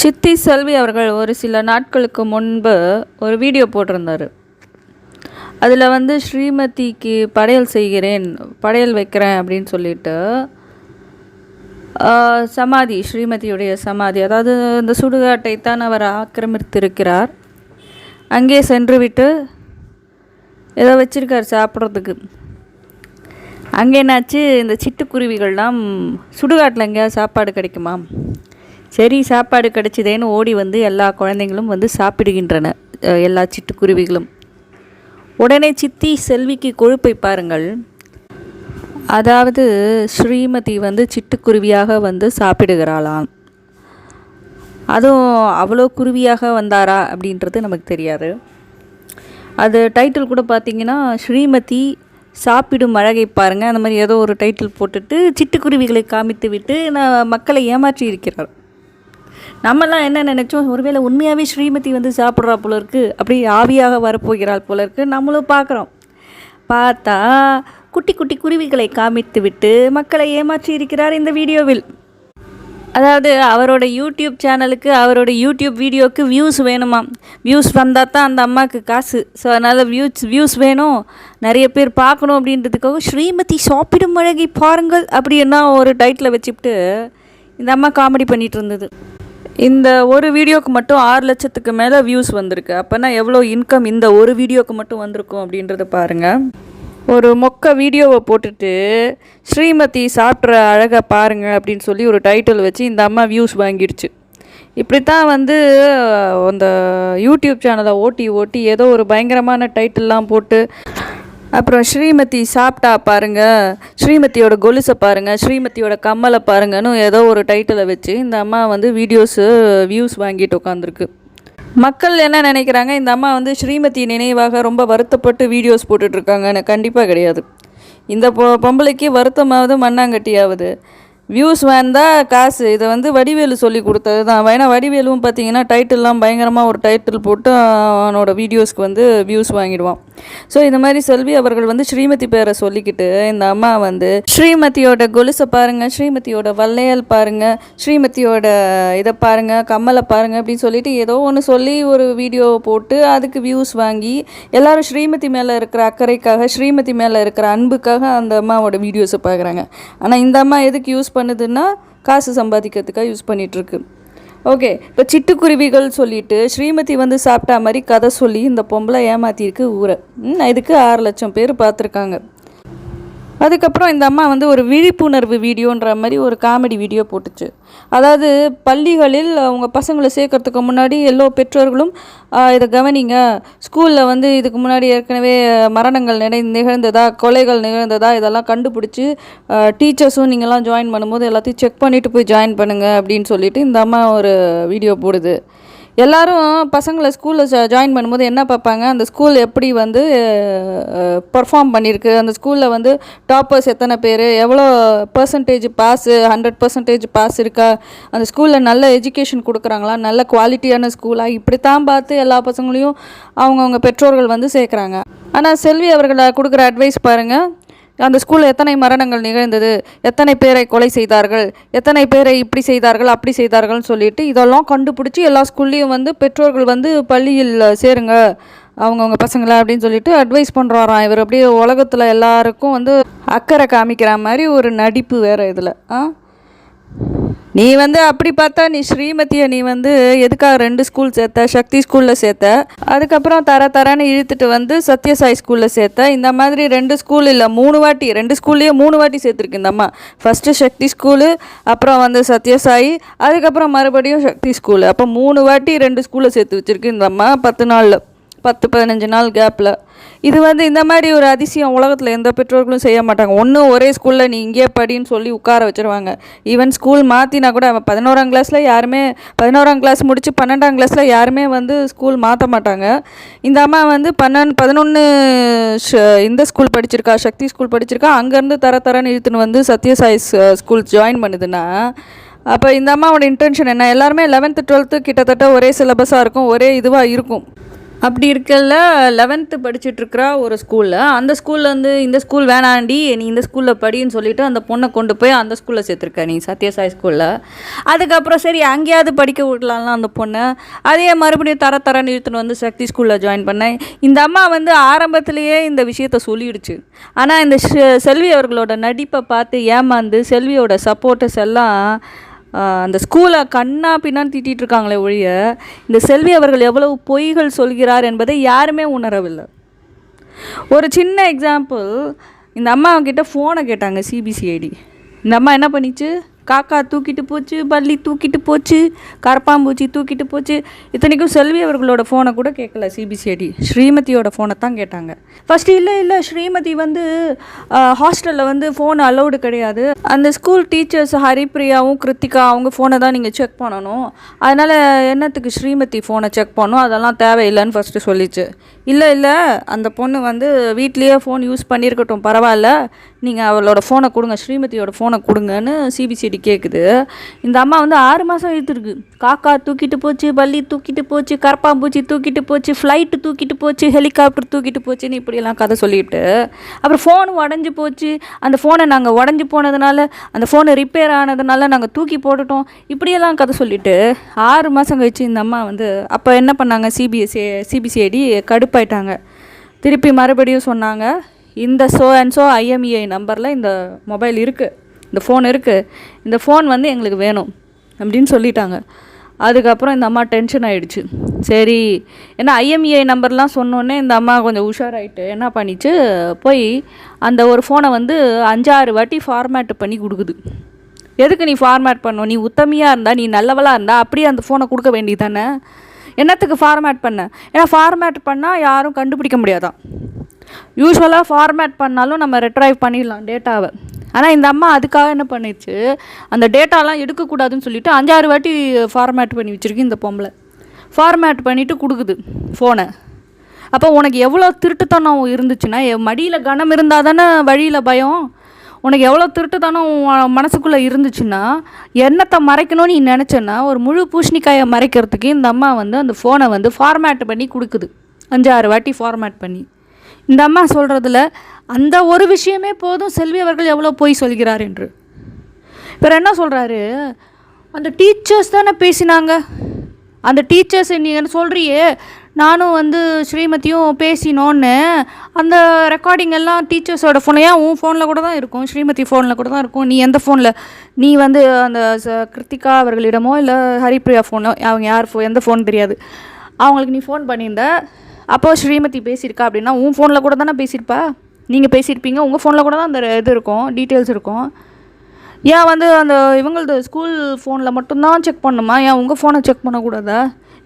சித்தி செல்வி அவர்கள் ஒரு சில நாட்களுக்கு முன்பு ஒரு வீடியோ போட்டிருந்தார். அதில் வந்து ஸ்ரீமதிக்கு படையல் செய்கிறேன், படையல் வைக்கிறேன் அப்படின்னு சொல்லிட்டு சமாதி, ஸ்ரீமதியுடைய சமாதி, அதாவது இந்த சுடுகாட்டை தான் அவர் ஆக்கிரமித்திருக்கிறார். அங்கே சென்று விட்டு ஏதோ வச்சிருக்கார் சாப்பிட்றதுக்கு. அங்கே என்னாச்சு, இந்த சிட்டுக்குருவிகள்லாம் சுடுகாட்டில் எங்கேயாவது சாப்பாடு கிடைக்குமா, சரி சாப்பாடு கிடைச்சிதேன்னு ஓடி வந்து எல்லா குழந்தைங்களும் வந்து சாப்பிடுகின்றன, எல்லா சிட்டுக்குருவிகளும். உடனே சித்தி செல்விக்கு கொழுப்பை பாருங்கள். அதாவது ஸ்ரீமதி வந்து சிட்டுக்குருவியாக வந்து சாப்பிடுகிறாளாம். அதுவும் அவ்வளோ குருவியாக வந்தாரா அப்படின்றது நமக்கு தெரியாது. அது டைட்டில் கூட பார்த்திங்கன்னா ஸ்ரீமதி சாப்பிடும் அழகை பாருங்கள், அந்த மாதிரி ஏதோ ஒரு டைட்டில் போட்டுட்டு சிட்டுக்குருவிகளை காமித்து விட்டு மக்களை ஏமாற்றி இருக்கிறார். நம்மலாம் என்ன நினச்சோம், ஒருவேளை உண்மையாகவே ஸ்ரீமதி வந்து சாப்பிட்றா போல இருக்குது, அப்படி ஆவியாக வரப்போகிறாள் போல இருக்குது. நம்மளும் பார்க்குறோம். பார்த்தா குட்டி குட்டி குருவிகளை காமித்து விட்டு மக்களை ஏமாற்றி இருக்கிறார் இந்த வீடியோவில். அதாவது அவரோட யூடியூப் சேனலுக்கு, அவரோட யூடியூப் வீடியோவுக்கு வியூஸ் வேணுமா, வியூஸ் வந்தால் தான் அந்த அம்மாவுக்கு காசு. ஸோ அதனால் வியூஸ் வேணும், நிறைய பேர் பார்க்கணும் அப்படின்றதுக்காக ஸ்ரீமதி சாப்பிடும் அழகை பாருங்கள் அப்படின்னா ஒரு டைட்டில் வச்சுக்கிட்டு இந்த அம்மா காமெடி பண்ணிகிட்டு இருந்தது. இந்த ஒரு வீடியோவுக்கு மட்டும் 6 லட்சத்துக்கு மேலே வியூஸ் வந்திருக்கு. அப்போனா எவ்வளோ இன்கம் இந்த ஒரு வீடியோவுக்கு மட்டும் வந்திருக்கும் அப்படின்றத பாருங்கள். ஒரு மொக்க வீடியோவை போட்டுட்டு ஸ்ரீமதி சாப்பிட்ற அழகை பாருங்கள் அப்படின்னு சொல்லி ஒரு டைட்டில் வச்சு இந்த அம்மா வியூஸ் வாங்கிடுச்சு. இப்படித்தான் வந்து அந்த யூடியூப் சேனலை ஓட்டி ஏதோ ஒரு பயங்கரமான டைட்டில்லாம் போட்டு, அப்புறம் ஸ்ரீமதி சாப்பிட்டா பாருங்கள், ஸ்ரீமதியோட கொலுசை பாருங்கள், ஸ்ரீமதியோட கம்மலை பாருங்கன்னு ஏதோ ஒரு டைட்டிலை வச்சு இந்த அம்மா வந்து வியூஸ் வாங்கிட்டு உட்காந்துருக்கு. மக்கள் என்ன நினைக்கிறாங்க, இந்த அம்மா வந்து ஸ்ரீமதி நினைவாக ரொம்ப வருத்தப்பட்டு வீடியோஸ் போட்டுட்ருக்காங்கன்னு. கண்டிப்பாக கிடையாது. இந்த பொம்பளைக்கு வருத்தமாவது மண்ணாங்கட்டியாவது வியூஸ் வந்தால் காசு. இதை வந்து வடிவேலு சொல்லி கொடுத்தது தான். ஏன்னா வடிவேலுவும் பார்த்தீங்கன்னா டைட்டில்லாம் பயங்கரமாக ஒரு டைட்டில் போட்டு அவனோட வீடியோஸ்க்கு வந்து வியூஸ் வாங்கிடுவான். ஸோ இந்த மாதிரி செல்வி அவர்கள் வந்து ஸ்ரீமதி பேரை சொல்லிக்கிட்டு இந்த அம்மா வந்து ஸ்ரீமதியோட கொலுசை பாருங்கள், ஸ்ரீமதியோட வளையல் பாருங்கள், ஸ்ரீமதியோட இதை பாருங்கள், கம்மலை பாருங்கள் அப்படின்னு சொல்லிட்டு ஏதோ ஒன்று சொல்லி ஒரு வீடியோ போட்டு அதுக்கு வியூஸ் வாங்கி எல்லோரும் ஸ்ரீமதி மேலே இருக்கிற அக்கறைக்காக, ஸ்ரீமதி மேலே இருக்கிற அன்புக்காக அந்த அம்மாவோட வீடியோஸை பார்க்குறாங்க. ஆனால் இந்த அம்மா எதுக்கு யூஸ் பண்ணுதுன்னா காசு சம்பாதிக்கிறதுக்காக யூஸ் பண்ணிகிட்ருக்கு. ஓகே, இப்போ சிட்டுக்குருவிகள் சொல்லிட்டு ஸ்ரீமதி வந்து சாப்பிட்டா மாதிரி கதை சொல்லி இந்த பொம்பளை ஏமாத்திருக்கு ஊரை. இதுக்கு 6 லட்சம் பேர் பார்த்துருக்காங்க. அதுக்கப்புறம் இந்த அம்மா வந்து ஒரு விழிப்புணர்வு வீடியோன்ற மாதிரி ஒரு காமெடி வீடியோ போட்டுச்சு. அதாவது பள்ளிகளில் அவங்க பசங்களை சேர்க்கறதுக்கு முன்னாடி எல்லா பெற்றோர்களும் இதை கவனிங்க, ஸ்கூலில் வந்து இதுக்கு முன்னாடி ஏற்கனவே மரணங்கள் நிகழ்ந்ததா, கொலைகள் நிகழ்ந்ததா, இதெல்லாம் கண்டுபிடிச்சி டீச்சர்ஸும் நீங்கள்லாம் ஜாயின் பண்ணும்போது எல்லாத்தையும் செக் பண்ணிவிட்டு போய் ஜாயின் பண்ணுங்கள் அப்படின்னு சொல்லிட்டு இந்த அம்மா ஒரு வீடியோ போடுது. எல்லோரும் பசங்களை ஸ்கூலில் ஜாயின் பண்ணும்போது என்ன பார்ப்பாங்க, அந்த ஸ்கூல் எப்படி வந்து பர்ஃபார்ம் பண்ணியிருக்கு, அந்த ஸ்கூலில் வந்து டாப்பர்ஸ் எத்தனை பேர், எவ்வளோ பர்சன்டேஜ் பாஸு, 100% பாஸ் இருக்கா, அந்த ஸ்கூலில் நல்ல எஜுகேஷன் கொடுக்குறாங்களா, நல்ல குவாலிட்டியான ஸ்கூலாக, இப்படித்தான் பார்த்து எல்லா பசங்களையும் அவங்கவுங்க பெற்றோர்கள் வந்து சேர்க்குறாங்க. ஆனால் செல்வி அவர்களை கொடுக்குற அட்வைஸ் பாருங்கள், அந்த ஸ்கூலில் எத்தனை மரணங்கள் நிகழ்ந்தது, எத்தனை பேரை கொலை செய்தார்கள், எத்தனை பேரை இப்படி செய்தார்கள் அப்படி செய்தார்கள்னு சொல்லிட்டு இதெல்லாம் கண்டுபிடிச்சி எல்லா ஸ்கூல்லையும் வந்து பெற்றோர்கள் வந்து பள்ளியில் சேருங்க அவங்கவுங்க பசங்களை அப்படின்னு சொல்லிட்டு அட்வைஸ் பண்ணுறாராம். இவர் அப்படியே உலகத்தில் எல்லாருக்கும் வந்து அக்கறை காமிக்கிற மாதிரி ஒரு நடிப்பு வேறு இதில். நீ வந்து அப்படி பார்த்தா நீ ஸ்ரீமதியை நீ வந்து எதுக்காக 2 ஸ்கூல் சேர்த்த, சக்தி ஸ்கூலில் சேர்த்த, அதுக்கப்புறம் தரன்னு இழுத்துட்டு வந்து சத்யசாய் ஸ்கூலில் சேர்த்த. இந்த மாதிரி 2 ஸ்கூல் இல்லை 3 வாட்டி, 2 ஸ்கூல்லையே 3 வாட்டி சேர்த்துருக்கு இந்த அம்மா. ஃபஸ்ட்டு சக்தி ஸ்கூலு, அப்புறம் வந்து சத்யசாயி, அதுக்கப்புறம் மறுபடியும் சக்தி ஸ்கூலு. அப்போ 3 வாட்டி 2 ஸ்கூலில் சேர்த்து வச்சுருக்கு இந்த அம்மா 10 நாளில், 10-15 நாள் கேப்பில். இது வந்து இந்த மாதிரி ஒரு அதிசயம் உலகத்தில் எந்த பெற்றோர்களும் செய்ய மாட்டாங்க. ஒன்றும் ஒரே ஸ்கூலில் நீ இங்கே படின்னு சொல்லி உட்கார வச்சுருவாங்க. ஈவன் ஸ்கூல் மாற்றினா கூட 11ஆம் கிளாஸில் யாருமே, 11ஆம் கிளாஸ் முடித்து 12ஆம் கிளாஸில் யாருமே வந்து ஸ்கூல் மாற்ற மாட்டாங்க. இந்த அம்மா வந்து 11 இந்த ஸ்கூல் படிச்சிருக்கா, சக்தி ஸ்கூல் படிச்சிருக்கா, அங்கேருந்து தரன்னு இழுத்துன்னு வந்து சத்யசாய் ஸ்கூல் ஜாயின் பண்ணுதுன்னா அப்போ இந்த அம்மாவோட இன்டென்ஷன் என்ன, எல்லாருமே 11th 12th கிட்டத்தட்ட ஒரே சிலபஸாக இருக்கும், ஒரே இதுவாக இருக்கும். அப்படி இருக்கல 11th படிச்சுட்ருக்கிறா ஒரு ஸ்கூலில். அந்த ஸ்கூலில் வந்து இந்த ஸ்கூல் வேணாண்டி, நீ இந்த ஸ்கூலில் படின்னு சொல்லிவிட்டு அந்த பொண்ணை கொண்டு போய் அந்த ஸ்கூலில் சேர்த்துருக்க நீ, சத்யசாய் ஸ்கூலில். அதுக்கப்புறம் சரி அங்கேயாவது படிக்க விடலாம்லாம் அந்த பொண்ணை. அதே மறுபடியும் தரன்னு இழுத்துன்னு வந்து சக்தி ஸ்கூலில் ஜாயின் பண்ணேன். இந்த அம்மா வந்து ஆரம்பத்திலேயே இந்த விஷயத்த சொல்லிடுச்சு. ஆனால் இந்த செல்வி அவர்களோட நடிப்பை பார்த்து ஏமாந்து செல்வியோட சப்போர்ட்டர்ஸ் எல்லாம் அந்த ஸ்கூலை கண்ணா பின்னான்னு திட்டிகிட்டு இருக்காங்களே ஒழிய இந்த செல்வி அவர்கள் எவ்வளவு பொய்கள் சொல்கிறார் என்பதை யாருமே உணரவில்லை. ஒரு சின்ன எக்ஸாம்பிள், இந்த அம்மா கிட்ட ஃபோனை கேட்டாங்க சிபிசிஐடி. இந்த அம்மா என்ன பண்ணிச்சு, காக்கா தூக்கிட்டு போச்சு, பள்ளி தூக்கிட்டு போச்சு, கரப்பாம்பூச்சி தூக்கிட்டு போச்சு. இத்தனைக்கும் செல்வி அவர்களோட ஃபோனை கூட கேட்கல சிபிசிஐடி, ஸ்ரீமதியோட ஃபோனை தான் கேட்டாங்க. ஃபஸ்ட்டு இல்லை ஸ்ரீமதி வந்து ஹாஸ்டலில் வந்து ஃபோன் அலௌடு கிடையாது, அந்த ஸ்கூல் டீச்சர்ஸ் ஹரிப்ரியாவும் கிருத்திகா அவங்க ஃபோனை தான் நீங்கள் செக் பண்ணணும், அதனால் என்னத்துக்கு ஸ்ரீமதி ஃபோனை செக் பண்ணணும், அதெல்லாம் தேவையில்லைன்னு ஃபஸ்ட்டு சொல்லிச்சு. இல்லை அந்த பொண்ணு வந்து வீட்லேயே ஃபோன் யூஸ் பண்ணியிருக்கட்டும், பரவாயில்ல, நீங்கள் அவளோட ஃபோனை கொடுங்க, ஸ்ரீமதியோட ஃபோனை கொடுங்கன்னு சிபிசிஐடி கேட்குது. இந்த அம்மா வந்து 6 மாதம் இழுத்துருக்கு. காக்கா தூக்கிட்டு போச்சு, பள்ளி தூக்கிட்டு போச்சு, கரப்பாம்பூச்சி தூக்கிட்டு போச்சு, ஃப்ளைட்டு தூக்கிட்டு போச்சு, ஹெலிகாப்டர் தூக்கிட்டு போச்சுன்னு இப்படியெல்லாம் கதை சொல்லிவிட்டு, அப்புறம் ஃபோன் உடஞ்சி போச்சு, அந்த ஃபோனை நாங்கள் உடஞ்சி போனதுனால, அந்த ஃபோனை ரிப்பேர் ஆனதுனால நாங்கள் தூக்கி போட்டுட்டோம், இப்படியெல்லாம் கதை சொல்லிவிட்டு 6 மாதம் கழிச்சு இந்த அம்மா வந்து அப்போ என்ன பண்ணாங்க, சிபிசிஐடி கடுப்பாயிட்டாங்க. திருப்பி மறுபடியும் சொன்னாங்க, இந்த ஸோ ஐஎம்இஐ நம்பரில் இந்த மொபைல் இருக்குது, இந்த ஃபோன் இருக்குது, இந்த ஃபோன் வந்து எங்களுக்கு வேணும் அப்படின்னு சொல்லிட்டாங்க. அதுக்கப்புறம் இந்த அம்மா டென்ஷன் ஆகிடுச்சு. சரி, ஏன்னா ஐஎம்இஐ நம்பர்லாம் சொன்னோன்னே இந்த அம்மா கொஞ்சம் உஷாராயிட்டு என்ன பண்ணிச்சு, போய் அந்த ஒரு ஃபோனை வந்து 5-6 வாட்டி ஃபார்மேட் பண்ணி கொடுக்குது. எதுக்கு நீ ஃபார்மேட் பண்ணணும், நீ உத்தமையாக இருந்தால், நீ நல்லவளாக இருந்தால் அப்படியே அந்த ஃபோனை கொடுக்க வேண்டியது தானே, என்னத்துக்கு ஃபார்மேட் பண்ண? ஏன்னா ஃபார்மேட் பண்ணால் யாரும் கண்டுபிடிக்க முடியாதான். யூஸ்வலாக ஃபார்மேட் பண்ணாலும் நம்ம ரெட்ரைவ் பண்ணிடலாம் டேட்டாவை. ஆனால் இந்த அம்மா அதுக்காக என்ன பண்ணிடுச்சு, அந்த டேட்டாலாம் எடுக்கக்கூடாதுன்னு சொல்லிவிட்டு 5-6 வாட்டி ஃபார்மேட் பண்ணி வச்சுருக்கு இந்த பொம்பளை. ஃபார்மேட் பண்ணிவிட்டு கொடுக்குது ஃபோனை. அப்போ உனக்கு எவ்வளோ திருட்டுத்தனம் இருந்துச்சுன்னா, மடியில் கனம் இருந்தால் தானே வழியில் பயம். உனக்கு எவ்வளோ திருட்டுத்தனம் மனசுக்குள்ளே இருந்துச்சுன்னா, என்னத்தை மறைக்கணும்னு நீ நினச்சேன்னா, ஒரு முழு பூஷணிக்காயை மறைக்கிறதுக்கு இந்த அம்மா வந்து அந்த ஃபோனை வந்து ஃபார்மேட் பண்ணி கொடுக்குது, 5-6 வாட்டி ஃபார்மேட் பண்ணி. இந்த அம்மா சொல்கிறதுல அந்த ஒரு விஷயமே போதும் செல்வி அவர்கள் எவ்வளோ போய் சொல்கிறார் என்று. வேறு என்ன சொல்கிறாரு, அந்த டீச்சர்ஸ் தானே பேசினாங்க, அந்த டீச்சர்ஸ் நீங்கள் சொல்கிறியே நானும் வந்து ஸ்ரீமதியும் பேசினோன்னு, அந்த ரெக்கார்டிங் எல்லாம் டீச்சர்ஸோட ஃபோனையா உன் ஃபோனில் கூட தான் இருக்கும், ஸ்ரீமதி ஃபோனில் கூட தான் இருக்கும். நீ எந்த ஃபோனில், நீ வந்து அந்த கிருத்திகா அவர்களிடமோ இல்லை ஹரிப்ரியா ஃபோனோ, அவங்க யார் எந்த ஃபோன் தெரியாது, அவங்களுக்கு நீ ஃபோன் பண்ணியிருந்த, அப்போது ஸ்ரீமதி பேசியிருக்கா அப்படின்னா உன் ஃபோனில் கூட தானே பேசியிருப்பா, நீங்கள் பேசியிருப்பீங்க, உங்கள் ஃபோனில் கூட தான் அந்த இது இருக்கும், டீட்டெயில்ஸ் இருக்கும். ஏன் வந்து அந்த இவங்களது ஸ்கூல் ஃபோனில் மட்டும்தான் செக் பண்ணணுமா, ஏன் உங்கள் ஃபோனை செக் பண்ணக்கூடாதா?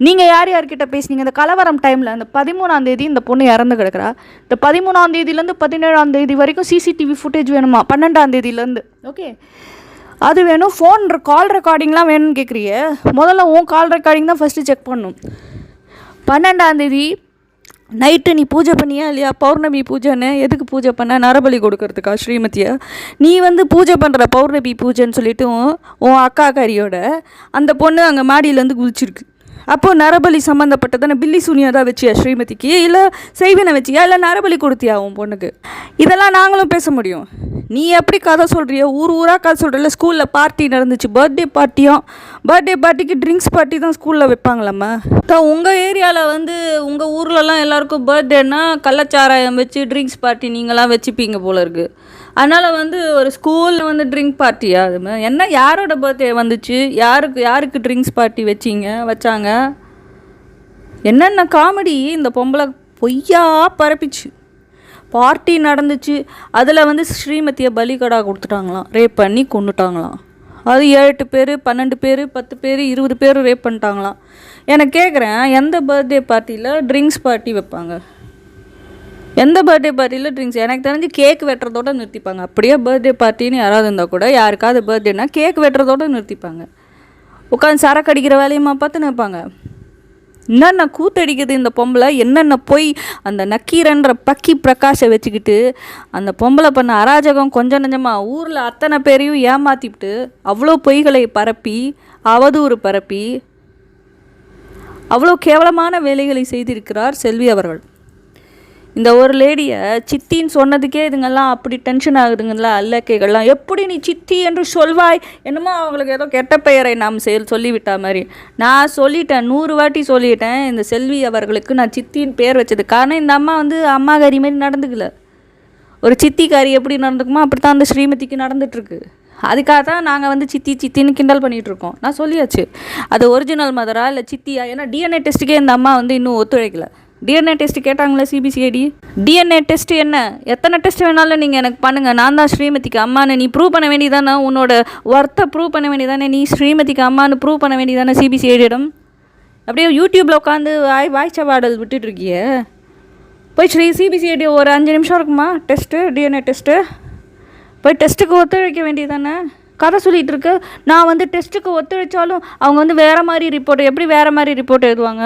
நீங்கள் யார்கிட்ட பேசுனீங்க இந்த கலவரம் டைமில்? அந்த 13ஆம் தேதி இந்த பொண்ணு இறந்து கிடக்கிறா, இந்த 13ஆம் தேதியிலேருந்து 17ஆம் தேதி வரைக்கும் சிசிடிவி ஃபுட்டேஜ் வேணுமா, 12ஆம் தேதியிலேருந்து, ஓகே அது வேணும். ஃபோன் கால் ரெக்கார்டிங்லாம் வேணும்னு கேட்குறியே, முதல்ல உன் கால் ரெக்கார்டிங் தான் ஃபஸ்ட்டு செக் பண்ணணும். 12ஆம் தேதி நைட்டு நீ பூஜை பண்ணியா இல்லையா, பௌர்ணமி பூஜைன்னு எதுக்கு பூஜை பண்ண, நரபலி கொடுக்கறதுக்கா ஸ்ரீமதியை? நீ வந்து பூஜை பண்ணுற பௌர்ணமி பூஜைன்னு சொல்லிவிட்டு உன் அக்கா காரியோட அந்த பொண்ணு அங்கே மாடியிலேருந்து குதிச்சிருக்கு. அப்போது நரபலி சம்மந்தப்பட்டதானே, பில்லி சூனியா தான் வச்சியா ஸ்ரீமதிக்கு, இல்லை செய்வினை வச்சியா, இல்லை நரபலி கொடுத்தியா உன் பொண்ணுக்கு? இதெல்லாம் நாங்களும் பேச முடியும். நீ எப்படி கதை சொல்கிறியோ, ஊராக கதை சொல்கிறல. ஸ்கூலில் பார்ட்டி நடந்துச்சு, பர்த்டே பார்ட்டிக்கு ட்ரிங்க்ஸ் பார்ட்டி தான் ஸ்கூலில் வைப்பாங்களாம்மா. உங்கள் ஏரியாவில் வந்து உங்கள் ஊர்லலாம் எல்லாருக்கும் பர்த்டேன்னா கள்ளச்சாராயம் வச்சு ட்ரிங்க்ஸ் பார்ட்டி நீங்களாம் வச்சுப்பீங்க போல இருக்குது. அதனால் வந்து ஒரு ஸ்கூலில் வந்து ட்ரிங்க் பார்ட்டியா, அது என்ன யாரோட பர்த்டே வந்துச்சு, யாருக்கு ட்ரிங்க்ஸ் பார்ட்டி வச்சாங்க? என்னென்ன காமெடி இந்த பொம்பளை பொய்யா பரப்பிச்சு. பார்ட்டி நடந்துச்சு, அதில் வந்து ஸ்ரீமதியை பலிகடா கொடுத்துட்டாங்களாம், ரேப் பண்ணி கொண்டுட்டாங்களாம். அது 7 பேர் 12 பேர் 10 பேர் 20 பேர் ரேப் பண்ணிட்டாங்களாம். எனக்கு கேட்குறேன், எந்த பர்த்டே பார்ட்டியில் ட்ரிங்க்ஸ் பார்ட்டி வைப்பாங்க? எந்த பர்த்டே பார்ட்டியில் ட்ரிங்க்ஸ்? எனக்கு தெரிஞ்சு கேக் வெட்டுறதோடு நிறுத்திப்பாங்க. அப்படியே பர்த்டே பார்ட்டின்னு யாராவது இருந்தால் கூட, யாருக்காவது பர்த்டேனா கேக் வெட்டுறதோடு நிறுத்திப்பாங்க. உட்காந்து சரக்கு அடிக்கிற வேலையுமா பார்த்து நிற்பாங்க. என்னென்ன கூத்தடிக்குது இந்த பொம்பளை, என்னென்ன போய் அந்த நக்கீரன்ற பக்கி பிரகாஷை வச்சுக்கிட்டு அந்த பொம்பளை பண்ண அராஜகம் கொஞ்சம் நஞ்சமாக ஊரில் அத்தனை பேரையும் ஏமாற்றிவிட்டு, அவ்வளோ பொய்களை பரப்பி அவதூறு பரப்பி அவ்வளோ கேவலமான வேலைகளை செய்திருக்கிறார் செல்வி அவர்கள். இந்த ஒரு லேடியை சித்தின்னு சொன்னதுக்கே இதுங்கெல்லாம் அப்படி டென்ஷன் ஆகுதுங்களா அல்லக்கைகள்லாம். எப்படி நீ சித்தி என்று சொல்வாய், என்னமோ அவங்களுக்கு ஏதோ கெட்ட பெயரை நாம் சொல்லிவிட்டா மாதிரி. நான் சொல்லிட்டேன், 100 வாட்டி சொல்லிட்டேன், இந்த செல்வி அவர்களுக்கு நான் சித்தின்னு பேர் வச்சது காரணம் இந்த அம்மா வந்து அம்மாக்காரி மாதிரி நடந்துக்கல. ஒரு சித்திக்காரி எப்படி நடந்துக்குமோ அப்படி தான் அந்த ஸ்ரீமதிக்கு நடந்துகிட்ருக்கு. அதுக்காக தான் நாங்கள் வந்து சித்தின்னு கிண்டல் பண்ணிகிட்ருக்கோம். நான் சொல்லியாச்சு, அது ஒரிஜினல் மதரா இல்லை சித்தியா. ஏன்னா டிஎன்ஏ டெஸ்ட்டுக்கே இந்த அம்மா வந்து இன்னும் ஒத்துழைக்கல. டிஎன்ஏ டெஸ்ட் கேட்டாங்களே சிபிசிஐடி. டிஎன்ஏ டெஸ்ட் என்ன, எத்தனை டெஸ்ட் வேணாலும் நீங்கள் எனக்கு பண்ணுங்கள், நான் தான் ஸ்ரீமதிக்கு அம்மானு நீ ப்ரூவ் பண்ண வேண்டியதானே, உன்னோட ஒர்த்தை ப்ரூவ் பண்ண வேண்டியதானே, நீ ஸ்ரீமதிக்கு அம்மானு ப்ரூவ் பண்ண வேண்டியதானே சிபிசிஐடியிடம். அப்படியே யூடியூப்பில் உட்காந்து வாய்ச்ச பாடல் விட்டுட்ருக்கிய. போய் சிபிசிஐடி ஒரு 5 நிமிஷம் இருக்குமா டெஸ்ட்டு, டிஎன்ஏ டெஸ்ட்டு, போய் டெஸ்ட்டுக்கு ஒத்துழைக்க வேண்டியதானே. கதை சொல்லிகிட்டு இருக்கு. நான் வந்து டெஸ்ட்டுக்கு ஒத்துழைச்சாலும் அவங்க வந்து வேறு மாதிரி ரிப்போர்ட், எப்படி வேறு மாதிரி ரிப்போர்ட் எழுதுவாங்க?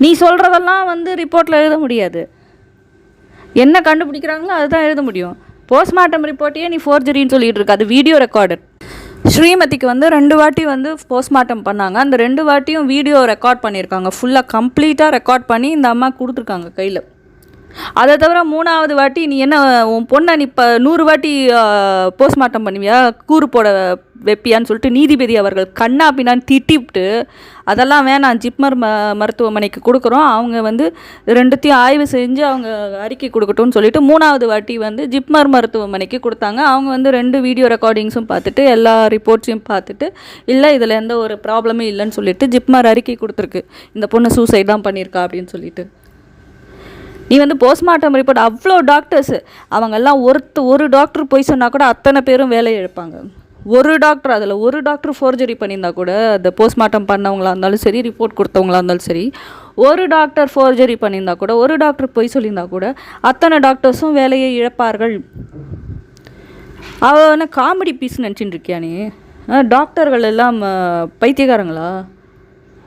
நீ சொல்கிறதெல்லாம் வந்து ரிப்போர்ட்டில் எழுத முடியாது. என்ன கண்டுபிடிக்கிறாங்களோ அதுதான் எழுத முடியும். போஸ்ட்மார்ட்டம் ரிப்போர்ட்டையே நீ ஃபோர்ஜரின்னு சொல்லிகிட்டு இருக்க, அது வீடியோ ரெக்கார்டட். ஸ்ரீமதிக்கு வந்து 2 வாட்டி வந்து போஸ்ட்மார்ட்டம் பண்ணாங்க. அந்த 2 வாட்டியும் வீடியோ ரெக்கார்ட் பண்ணியிருக்காங்க. ஃபுல்லாக கம்ப்ளீட்டாக ரெக்கார்ட் பண்ணி இந்த அம்மா கொடுத்துருக்காங்க கையில். அதை தவிர 3வது வாட்டி நீ என்ன உன் பொண்ணை நீ இப்போ 100 வாட்டி போஸ்ட்மார்ட்டம் பண்ணுவியா, கூறு போட வைப்பியான்னு சொல்லிட்டு நீதிபதி அவர்கள் கண்ணா பின்னான்னு திட்டிவிட்டு, அதெல்லாம் வேணாம், ஜிப்மர் மருத்துவமனைக்கு கொடுக்குறோம், அவங்க வந்து 2த்தையும் ஆய்வு செஞ்சு அவங்க அறிக்கை கொடுக்கட்டும்னு சொல்லிட்டு 3வது வாட்டி வந்து ஜிப்மர் மருத்துவமனைக்கு கொடுத்தாங்க. அவங்க வந்து 2 வீடியோ ரெக்கார்டிங்ஸும் பார்த்துட்டு எல்லா ரிப்போர்ட்ஸையும் பார்த்துட்டு இல்லை இதில் எந்த ஒரு ப்ராப்ளமே இல்லைன்னு சொல்லிட்டு ஜிப்மர் அறிக்கை கொடுத்துருக்கு, இந்த பொண்ணு சூசைட் தான் பண்ணியிருக்கா அப்படின்னு சொல்லிட்டு. நீ வந்து போஸ்ட்மார்ட்டம் ரிப்போர்ட் அவ்வளோ டாக்டர்ஸு அவங்கெல்லாம் ஒரு டாக்டர் போய் சொன்னால் கூட அத்தனை பேரும் வேலையை இழப்பாங்க. ஒரு டாக்டர், அதில் ஒரு டாக்டர் ஃபோர்ஜரி பண்ணியிருந்தா கூட, அந்த போஸ்ட்மார்ட்டம் பண்ணவங்களா இருந்தாலும் சரி, ரிப்போர்ட் கொடுத்தவங்களா இருந்தாலும் சரி, ஒரு டாக்டர் ஃபோர்ஜரி பண்ணியிருந்தா கூட, ஒரு டாக்டர் போய் சொல்லியிருந்தா கூட அத்தனை டாக்டர்ஸும் வேலையை இழப்பார்கள். அவள் என்ன காமெடி பீஸ் நினச்சின்னு இருக்கியா நீ? டாக்டர்கள் எல்லாம் பைத்தியக்காரங்களா?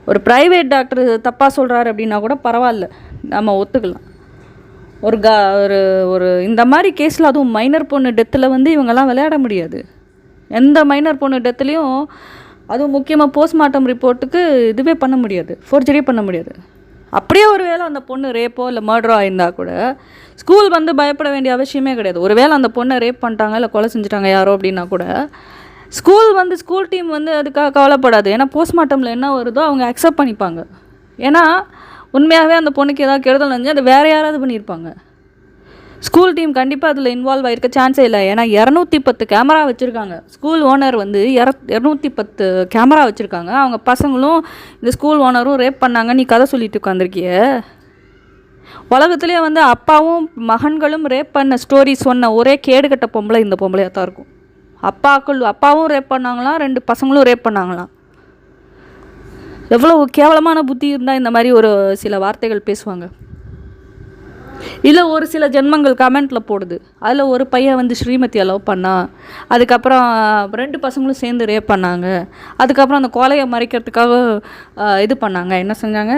ஒரு ப்ரைவேட் டாக்டர் தப்பாக சொல்கிறாரு அப்படின்னா கூட பரவாயில்ல, நம்ம ஒத்துக்கலாம். ஒரு ஒரு இந்த மாதிரி கேஸில் அதுவும் மைனர் பொண்ணு டெத்தில் வந்து இவங்கெல்லாம் விளையாட முடியாது. எந்த மைனர் பொண்ணு டெத்துலேயும் அதுவும் முக்கியமாக போஸ்ட்மார்ட்டம் ரிப்போர்ட்டுக்கு இதுவே பண்ண முடியாது, ஃபோர்ஜரியே பண்ண முடியாது. அப்படியே ஒரு வேளை அந்த பொண்ணு ரேப்போ இல்லை மர்டரோ ஆயிருந்தால் கூட ஸ்கூல் வந்து பயப்பட வேண்டிய அவசியமே கிடையாது. ஒரு வேளை அந்த பொண்ணை ரேப் பண்ணிட்டாங்க இல்லை கொலை செஞ்சுட்டாங்க யாரோ அப்படின்னா கூட ஸ்கூல் டீம் வந்து அதுக்காக கவலைப்படாது. ஏன்னா போஸ்ட்மார்ட்டமில் என்ன வருதோ அவங்க அக்செப்ட் பண்ணிப்பாங்க. ஏன்னா உண்மையாகவே அந்த பொண்ணுக்கு ஏதாவது கெடுதல் நினைஞ்சு அது வேறு யாராவது பண்ணியிருப்பாங்க. ஸ்கூல் டீம் கண்டிப்பாக அதில் இன்வால்வ் ஆகிருக்க சான்ஸே இல்லை. ஏன்னா 210 கேமரா வச்சுருக்காங்க. ஸ்கூல் ஓனர் வந்து 210 கேமரா வச்சுருக்காங்க. அவங்க பசங்களும் இந்த ஸ்கூல் ஓனரும் ரேப் பண்ணாங்க. நீ கதை சொல்லிட்டு உட்காந்துருக்கிய. உலகத்துலேயே வந்து அப்பாவும் மகன்களும் ரேப் பண்ண ஸ்டோரி சொன்ன ஒரே கேடுகட்ட பொம்பளை இந்த பொம்பளையாக தான் இருக்கும். அப்பாவும் ரேப் பண்ணாங்களாம், 2 பசங்களும் ரேப் பண்ணாங்களாம். எவ்வளோ கேவலமான புத்தி இருந்தால் இந்த மாதிரி ஒரு சில வார்த்தைகள் பேசுவாங்க. இல்லை ஒரு சில ஜென்மங்கள் கமெண்ட்டில் போடுது. அதில் ஒரு பையன் வந்து ஸ்ரீமதியை லவ் பண்ணான், அதுக்கப்புறம் 2 பசங்களும் சேர்ந்து ரேப் பண்ணாங்க, அதுக்கப்புறம் அந்த கொலையை மறைக்கிறதுக்காக இது பண்ணாங்க, என்ன செஞ்சாங்க,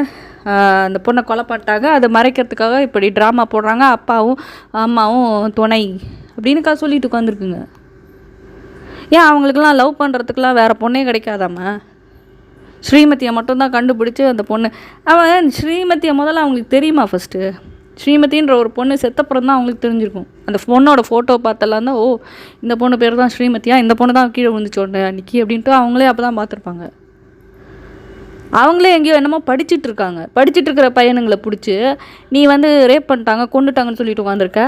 அந்த பொண்ணை கொலை பண்ணிட்டாங்க, அதை மறைக்கிறதுக்காக இப்படி ட்ராமா போடுறாங்க, அப்பாவும் அம்மாவும் துணை அப்படின்னு சொல்லிட்டு உட்காந்துருக்குங்க. ஏன் அவங்களுக்கெல்லாம் லவ் பண்ணுறதுக்கெலாம் வேறு பொண்ணே கிடைக்காதாம்மா? ஸ்ரீமதியை மட்டும்தான் கண்டுபிடிச்சி அந்த பொண்ணு, அவன் ஸ்ரீமதியை முதல்ல அவங்களுக்கு தெரியுமா? ஃபஸ்ட்டு ஸ்ரீமதின்ற ஒரு பொண்ணு செத்தப்புறம் தான் அவங்களுக்கு தெரிஞ்சிருக்கும். அந்த பொண்ணோட ஃபோட்டோ பார்த்தலாம் தான், ஓ இந்த பொண்ணு பேர் தான் ஸ்ரீமதியா, இந்த பொண்ணு தான் கீழே விழுந்துச்சோன்னு அன்றைக்கி அப்படின்ட்டு அவங்களே அப்போ தான் பார்த்துருப்பாங்க. அவங்களே எங்கேயோ என்னமோ படிச்சுட்டு இருக்காங்க. படிச்சுட்டு இருக்கிற பையனுங்களை பிடிச்சி நீ வந்து ரேப் பண்ணிட்டாங்க கொண்டுட்டாங்கன்னு சொல்லிட்டு உட்காந்துருக்க.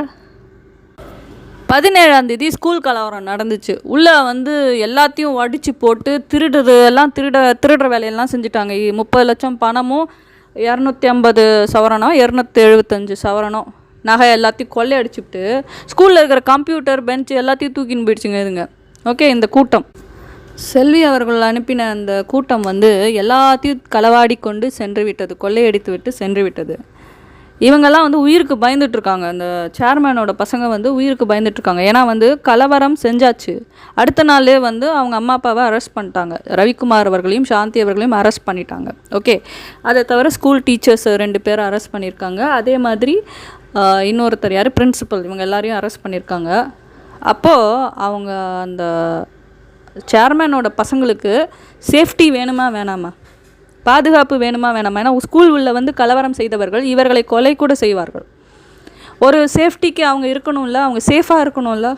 17ஆம் தேதி ஸ்கூல் கலவரம் நடந்துச்சு. உள்ளே வந்து எல்லாத்தையும் அடித்து போட்டு திருடுற வேலையெல்லாம் செஞ்சுட்டாங்க. 30 லட்சம் பணமும் 250 சவரனோ 275 சவரனோ நகை எல்லாத்தையும் கொள்ளையடிச்சுட்டு ஸ்கூலில் இருக்கிற கம்ப்யூட்டர் பெஞ்ச் எல்லாத்தையும் தூக்கின்னு போயிடுச்சுங்க இதுங்க. ஓகே, இந்த கூட்டம் செல்வி அவர்கள் அனுப்பின அந்த கூட்டம் வந்து எல்லாத்தையும் களவாடி கொண்டு சென்று விட்டது, கொள்ளையடித்து விட்டு சென்று விட்டது. இவங்கெல்லாம் வந்து உயிருக்கு பயந்துட்டுருக்காங்க. அந்த சேர்மேனோட பசங்க வந்து உயிருக்கு பயந்துட்டுருக்காங்க. ஏன்னா வந்து கலவரம் செஞ்சாச்சு. அடுத்த நாளே வந்து அவங்க அம்மா அப்பாவை அரெஸ்ட் பண்ணிட்டாங்க. ரவிக்குமார் அவர்களையும் சாந்தி அவர்களையும் அரெஸ்ட் பண்ணிட்டாங்க. ஓகே, அதை தவிர ஸ்கூல் டீச்சர்ஸ் 2 பேரை அரெஸ்ட் பண்ணியிருக்காங்க. அதே மாதிரி இன்னொருத்தர் யார், பிரின்சிபல், இவங்க எல்லாரையும் அரெஸ்ட் பண்ணியிருக்காங்க. அப்போது அவங்க அந்த சேர்மேனோட பசங்களுக்கு சேஃப்டி வேணுமா வேணாமா? பாதுகாப்பு வேணுமா வேணாமா? ஏன்னா ஸ்கூல் உள்ள வந்து கலவரம் செய்தவர்கள் இவர்களை கொலை கூட செய்வார்கள். ஒரு சேஃப்டிக்கு அவங்க இருக்கணும்ல, அவங்க சேஃபாக இருக்கணும்ல.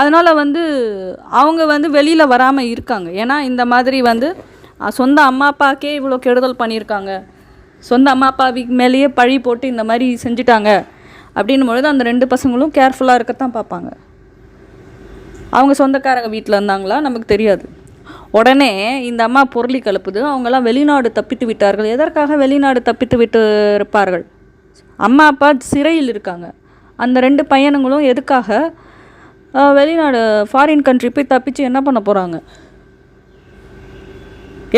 அதனால் வந்து அவங்க வந்து வெளியில் வராமல் இருக்காங்க. ஏன்னா இந்த மாதிரி வந்து சொந்த அம்மா அப்பாக்கே இவ்வளோ கெடுதல் பண்ணியிருக்காங்க, சொந்த அம்மா அப்பா மேலேயே பழி போட்டு இந்த மாதிரி செஞ்சுட்டாங்க அப்படின்னும் பொழுது அந்த 2 பசங்களும் கேர்ஃபுல்லாக இருக்கத்தான் பார்ப்பாங்க. அவங்க சொந்தக்காரங்க வீட்டில் இருந்தாங்களா நமக்கு தெரியாது. உடனே இந்த அம்மா பொருளி கலப்புது, அவங்கெல்லாம் வெளிநாடு தப்பித்து விட்டார்கள். எதற்காக வெளிநாடு தப்பித்து விட்டு இருப்பார்கள்? அம்மா அப்பா சிறையில் இருக்காங்க. அந்த 2 பையனுங்களும் எதுக்காக வெளிநாடு ஃபாரின் கண்ட்ரி போய் தப்பிச்சு என்ன பண்ண போகிறாங்க?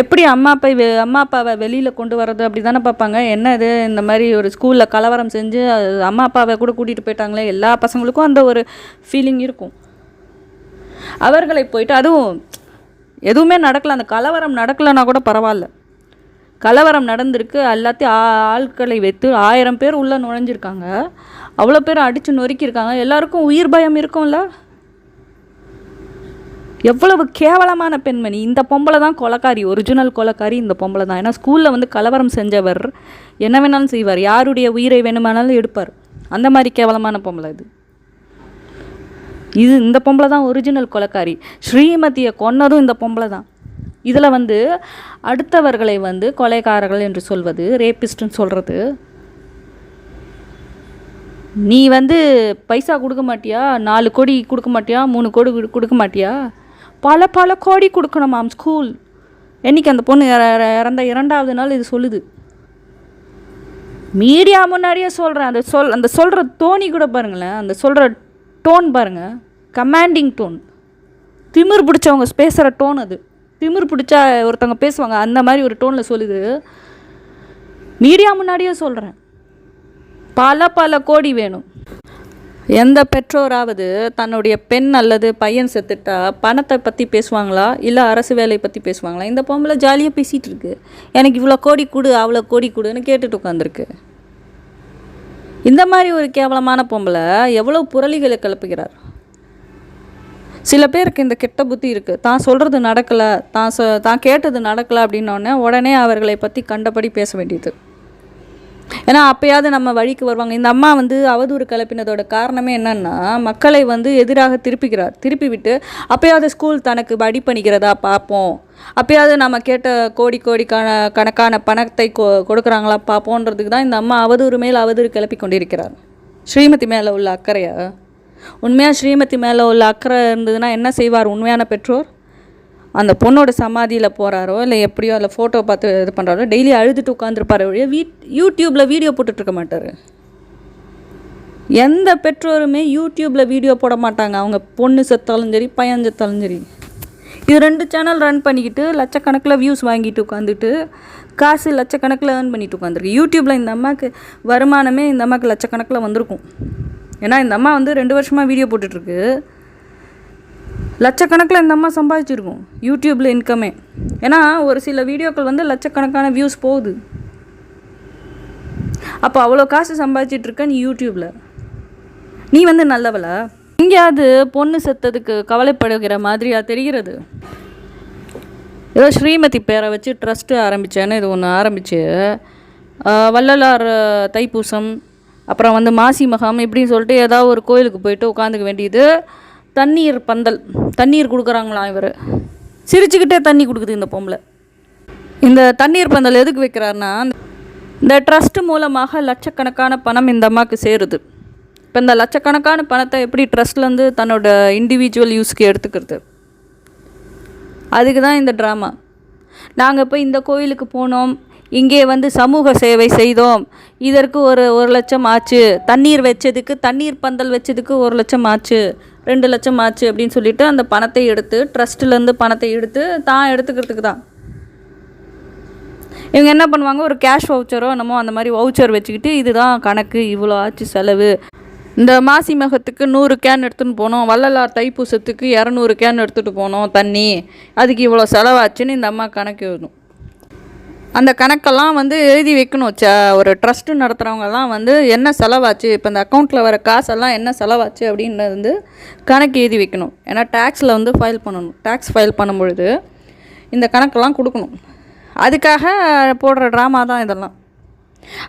எப்படி அம்மா அப்பாவை வெளியில் கொண்டு வர்றது அப்படி தானே பார்ப்பாங்க. என்ன இது இந்த மாதிரி ஒரு ஸ்கூலில் கலவரம் செஞ்சு அம்மா அப்பாவை கூட கூட்டிகிட்டு போயிட்டாங்களே, எல்லா பசங்களுக்கும் அந்த ஒரு ஃபீலிங் இருக்கும். அவர்களை போயிட்டு அதுவும் எதுவுமே நடக்கலை, அந்த கலவரம் நடக்கலைன்னா கூட பரவாயில்ல, கலவரம் நடந்திருக்கு, எல்லாத்தையும் ஆட்களை வைத்து 1000 பேர் உள்ளே நுழைஞ்சிருக்காங்க, அவ்வளோ பேர் அடித்து நொறுக்கியிருக்காங்க, எல்லாருக்கும் உயிர் பயம் இருக்கும்ல. எவ்வளவு கேவலமான பெண்மணி இந்த பொம்பளை தான். கொலைக்காரி, ஒரிஜினல் கொலைக்காரி இந்த பொம்பளை தான். ஏன்னா ஸ்கூலில் வந்து கலவரம் செஞ்சவர் என்ன வேணாலும் செய்வார், யாருடைய உயிரை வேணுமானாலும் எடுப்பார். அந்த மாதிரி கேவலமான பொம்பளை இது இந்த பொம்பளை தான் ஒரிஜினல் கொலைக்காரி. ஸ்ரீமதியை கொன்னதும் இந்த பொம்பளை தான். இதில் வந்து அடுத்தவர்களை வந்து கொலைக்காரர்கள் என்று சொல்வது, ரேபிஸ்ட்னு சொல்கிறது. நீ வந்து பைசா கொடுக்க மாட்டியா, 4 கோடி கொடுக்க மாட்டியா, 3 கோடி கொடுக்க மாட்டியா, பல கோடி கொடுக்கணுமாம் ஸ்கூல். என்றைக்கு அந்த பொண்ணு இறந்த 2வது நாள் இது சொல்லுது. மீடியா முன்னாடியே சொல்கிறேன். அந்த சொல்கிற தோனி கூட பாருங்களேன், அந்த சொல்கிற டோன் பாருங்கள், கமாண்டிங் டோன். திமிர் பிடிச்சவங்க பேசுகிற டோன் அது. திமிர் பிடிச்சா ஒருத்தவங்க பேசுவாங்க அந்த மாதிரி ஒரு டோனில் சொல்லுது. மீடியா முன்னாடியே சொல்கிறேன், பல கோடி வேணும். எந்த பெற்றோராவது தன்னுடைய பெண் அல்லது பையன் செத்துட்டா பணத்தை பற்றி பேசுவாங்களா, இல்லை அரசு வேலையை பற்றி பேசுவாங்களா? இந்த பொம்பளை ஜாலியாக பேசிகிட்டு இருக்கு, எனக்கு இவ்வளோ கோடி கொடு அவ்வளோ கோடி கொடுன்னு கேட்டுட்டு உட்காந்துருக்கு. இந்த மாதிரி ஒரு கேவலமான பொம்பளை எவ்வளோ புரளிகளை கிளப்புகிறார். சில பேருக்கு இந்த கெட்ட புத்தி இருக்குது, தான் சொல்கிறது நடக்கலை, தான் கேட்டது நடக்கலை அப்படின்னோடனே உடனே அவர்களை பற்றி கண்டபடி பேச வேண்டியது. ஏன்னா அப்போயாவது நம்ம வழிக்கு வருவாங்க. இந்த அம்மா வந்து அவதூறு கிளப்பினதோட காரணமே என்னன்னா, மக்களை வந்து எதிராக திருப்பி விட்டு அப்போயாவது ஸ்கூல் தனக்கு அடி பண்ணிக்கிறதா பார்ப்போம், அப்போயாவது நம்ம கேட்ட கோடி கணக்கான பணத்தை கொடுக்குறாங்களா பார்ப்போன்றதுக்கு தான் இந்த அம்மா அவதூறு மேல் அவதூறு கிளப்பி கொண்டிருக்கிறார். ஸ்ரீமதி மேலே உள்ள அக்கறையா? உண்மையாக ஸ்ரீமதி மேலே உள்ள அக்கறை இருந்ததுன்னா என்ன செய்வார் உண்மையான பெற்றோர்? அந்த பொண்ணோட சமாதியில் போகிறாரோ இல்லை எப்படியோ அதில் ஃபோட்டோ பார்த்து இது பண்ணுறாரோ, டெய்லி அழுதுட்டு உட்காந்துருப்பார். யூடியூப்பில் வீடியோ போட்டுட்ருக்க மாட்டார். எந்த பெற்றோருமே யூடியூப்பில் வீடியோ போட மாட்டாங்க. அவங்க பொண்ணு செத்தாலும் சரி, பையன் செத்தாலும் சரி. இது 2 சேனல் ரன் பண்ணிக்கிட்டு லட்சக்கணக்கில் வியூஸ் வாங்கிட்டு உட்காந்துட்டு காசு லட்சக்கணக்கில் ஏர்ன் பண்ணிட்டு உட்காந்துருக்கு. யூடியூப்பில் இந்த அம்மாவுக்கு வருமானமே இந்த அம்மாவுக்கு லட்சக்கணக்கில் வந்திருக்கும். ஏன்னா இந்த அம்மா வந்து 2 வருஷமாக வீடியோ போட்டுட்ருக்கு, லட்சக்கணக்கில் இந்த அம்மா சம்பாதிச்சிருக்கும் யூடியூப்பில் இன்கமே. ஏன்னா ஒரு சில வீடியோக்கள் வந்து லட்சக்கணக்கான வியூஸ் போகுது. அப்போ அவ்வளோ காசு சம்பாதிச்சிட்ருக்க நீ யூடியூப்பில், நீ வந்து நல்லவளா? எங்கேயாவது பொண்ணு செத்ததுக்கு கவலைப்படுகிற மாதிரியா தெரிகிறது? ஏதோ ஸ்ரீமதி பேரை வச்சு ட்ரஸ்ட்டு ஆரம்பித்தேன்னு இது ஒன்று ஆரம்பித்து வள்ளலார் தைப்பூசம், அப்புறம் வந்து மாசி மகம் இப்படின்னு சொல்லிட்டு ஏதாவது ஒரு கோயிலுக்கு போயிட்டு உட்காந்துக்க வேண்டியது. தண்ணீர் பந்தல், தண்ணீர் கொடுக்குறாங்களாம். இவர் சிரிச்சுக்கிட்டே தண்ணி கொடுக்குது இந்த பொம்பளை. இந்த தண்ணீர் பந்தல் எதுக்கு வைக்கிறாருன்னா, இந்த ட்ரஸ்ட்டு மூலமாக லட்சக்கணக்கான பணம் இந்த அம்மாவுக்கு சேருது. இப்போ இந்த லட்சக்கணக்கான பணத்தை எப்படி ட்ரஸ்ட்லேருந்து தன்னோட இண்டிவிஜுவல் யூஸ்க்கு எடுத்துக்கிறது, அதுக்கு தான் இந்த ட்ராமா. நாங்கள் போய் இந்த கோயிலுக்கு போனோம், இங்கே வந்து சமூக சேவை செய்தோம், இதற்கு ஒரு 1 லட்சம் ஆச்சு, தண்ணீர் பந்தல் வச்சதுக்கு 1 லட்சம் ஆச்சு, 2 லட்சம் ஆச்சு அப்படின்னு சொல்லிட்டு அந்த பணத்தை எடுத்து ட்ரஸ்ட்லேருந்து பணத்தை எடுத்து தான் எடுத்துக்கிறதுக்கு தான். இவங்க என்ன பண்ணுவாங்க, ஒரு கேஷ் வவுச்சரோ என்னமோ அந்த மாதிரி வவுச்சர் வச்சுக்கிட்டு இதுதான் கணக்கு, இவ்வளோ ஆச்சு செலவு, இந்த மாசி மகத்துக்கு 100 கேன் எடுத்துகிட்டு போனோம், வள்ளலார் தைப்பூசத்துக்கு 200 கேன் எடுத்துகிட்டு போனோம் தண்ணி, அதுக்கு இவ்வளோ செலவாச்சுன்னு இந்த அம்மா கணக்கு எழுதணும். அந்த கணக்கெல்லாம் வந்து எழுதி வைக்கணும். ஒரு ட்ரஸ்ட்டு நடத்துகிறவங்கலாம் வந்து என்ன செலவாச்சு, இப்போ இந்த அக்கௌண்ட்டில் வர காசெல்லாம் என்ன செலவாச்சு அப்படின்றது வந்து கணக்கு எழுதி வைக்கணும். ஏன்னா டேக்ஸில் வந்து ஃபைல் பண்ணணும். டேக்ஸ் ஃபைல் பண்ணும்பொழுது இந்த கணக்கெல்லாம் கொடுக்கணும். அதுக்காக போடுற ட்ராமா தான் இதெல்லாம்.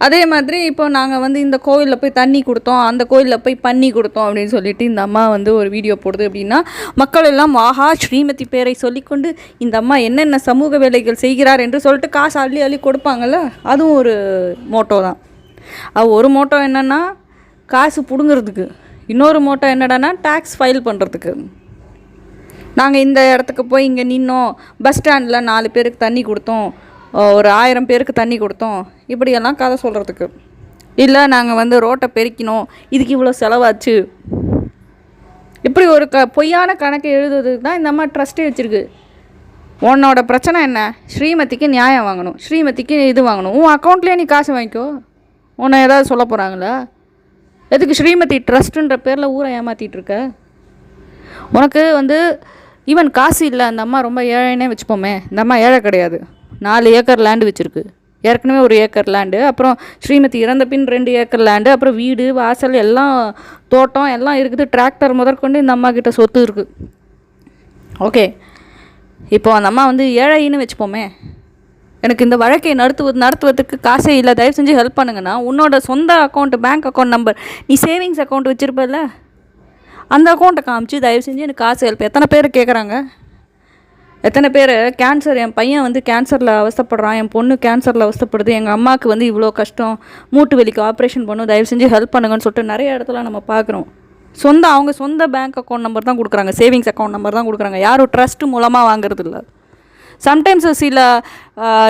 அதே மாதிரி இப்போ நாங்கள் வந்து இந்த கோவிலில் போய் தண்ணி கொடுத்தோம், அந்த கோவிலில் போய் பண்ணி கொடுத்தோம் அப்படின்னு சொல்லிட்டு இந்த அம்மா வந்து ஒரு வீடியோ போடுது அப்படின்னா மக்கள் எல்லாம் ஆஹா ஸ்ரீமதி பேரை சொல்லிக்கொண்டு இந்த அம்மா என்னென்ன சமூக வேலைகள் செய்கிறார் என்று சொல்லிட்டு காசு அள்ளி அள்ளி கொடுப்பாங்கள்ல, அதுவும் ஒரு மோட்டோ தான். அது ஒரு மோட்டோ என்னென்னா காசு பிடுங்கிறதுக்கு, இன்னொரு மோட்டோ என்னடானா டேக்ஸ் ஃபைல் பண்ணுறதுக்கு. நாங்கள் இந்த இடத்துக்கு போய் இங்கே நின்னோம், பஸ் ஸ்டாண்டில் 4 பேருக்கு தண்ணி கொடுத்தோம், ஒரு 1000 பேருக்கு தண்ணி கொடுத்தோம், இப்படியெல்லாம் கதை சொல்கிறதுக்கு. இல்லை நாங்கள் வந்து ரோட்டை பெருக்கினோம், இதுக்கு இவ்வளோ செலவாச்சு, இப்படி ஒரு பொய்யான கணக்கை எழுதுறதுக்கு தான் இந்த அம்மா ட்ரஸ்ட்டே வச்சுருக்கு. உன்னோட பிரச்சனை என்ன? ஸ்ரீமதிக்கு நியாயம் வாங்கணும், ஸ்ரீமதிக்கு இது வாங்கணும், உன் அக்கௌண்ட்லேயே நீ காசு வாங்கிக்கோ. உன்னை ஏதாவது சொல்ல போகிறாங்களா? எதுக்கு ஸ்ரீமதி ட்ரஸ்ட்டுன்ற பேரில் ஊரை ஏமாற்றிட்டு இருக்க? உனக்கு வந்து ஈவன் காசு இல்லை, அந்த அம்மா ரொம்ப ஏழைன்னே வச்சுப்போமே. இந்த அம்மா ஏழை கிடையாது, 4 ஏக்கர் லேண்டு வச்சுருக்கு, ஏற்கனவே 1 ஏக்கர் லேண்டு, அப்புறம் ஸ்ரீமதி இறந்த பின் 2 ஏக்கர் லேண்டு, அப்புறம் வீடு வாசல் எல்லாம் தோட்டம் எல்லாம் இருக்குது, டிராக்டர் முதற்கொண்டு இந்த அம்மா கிட்ட சொத்து இருக்குது. ஓகே, இப்போ அந்த அம்மா வந்து ஏழைன்னு வச்சுப்போமே. எனக்கு இந்த வழக்கை நடத்துவதற்கு காசே இல்லை, தயவு செஞ்சு ஹெல்ப் பண்ணுங்கன்னா உன்னோட சொந்த அக்கௌண்ட், பேங்க் அக்கௌண்ட் நம்பர், நீ சேவிங்ஸ் அக்கௌண்ட் வச்சுருப்பல, அந்த அக்கௌண்ட்டை காமிச்சு தயவு செஞ்சு எனக்கு காசு ஹெல்ப். எத்தனை பேர் கேட்குறாங்க? எத்தனை பேர் கேன்சர், என் பையன் வந்து கேன்சரில் அவஸ்தப்படுறான், என் பொண்ணு கேன்சரில் அவஸ்தப்படுது, எங்கள் அம்மாவுக்கு வந்து இவ்வளோ கஷ்டம், மூட்டு வலிக்கு ஆப்ரேஷன் பண்ணும், தயவு செஞ்சு ஹெல்ப் பண்ணுங்கன்னு சொல்லிட்டு நிறைய இடத்துல நம்ம பார்க்குறோம். அவங்க சொந்த பேங்க் அக்கௌண்ட் நம்பர் தான் கொடுக்குறாங்க, சேவிங்ஸ் அக்கௌண்ட் நம்பர் தான் கொடுக்குறாங்க, யாரும் ட்ரஸ்ட்டு மூலமாக வாங்குறது இல்லை. சம்டைம்ஸ் சில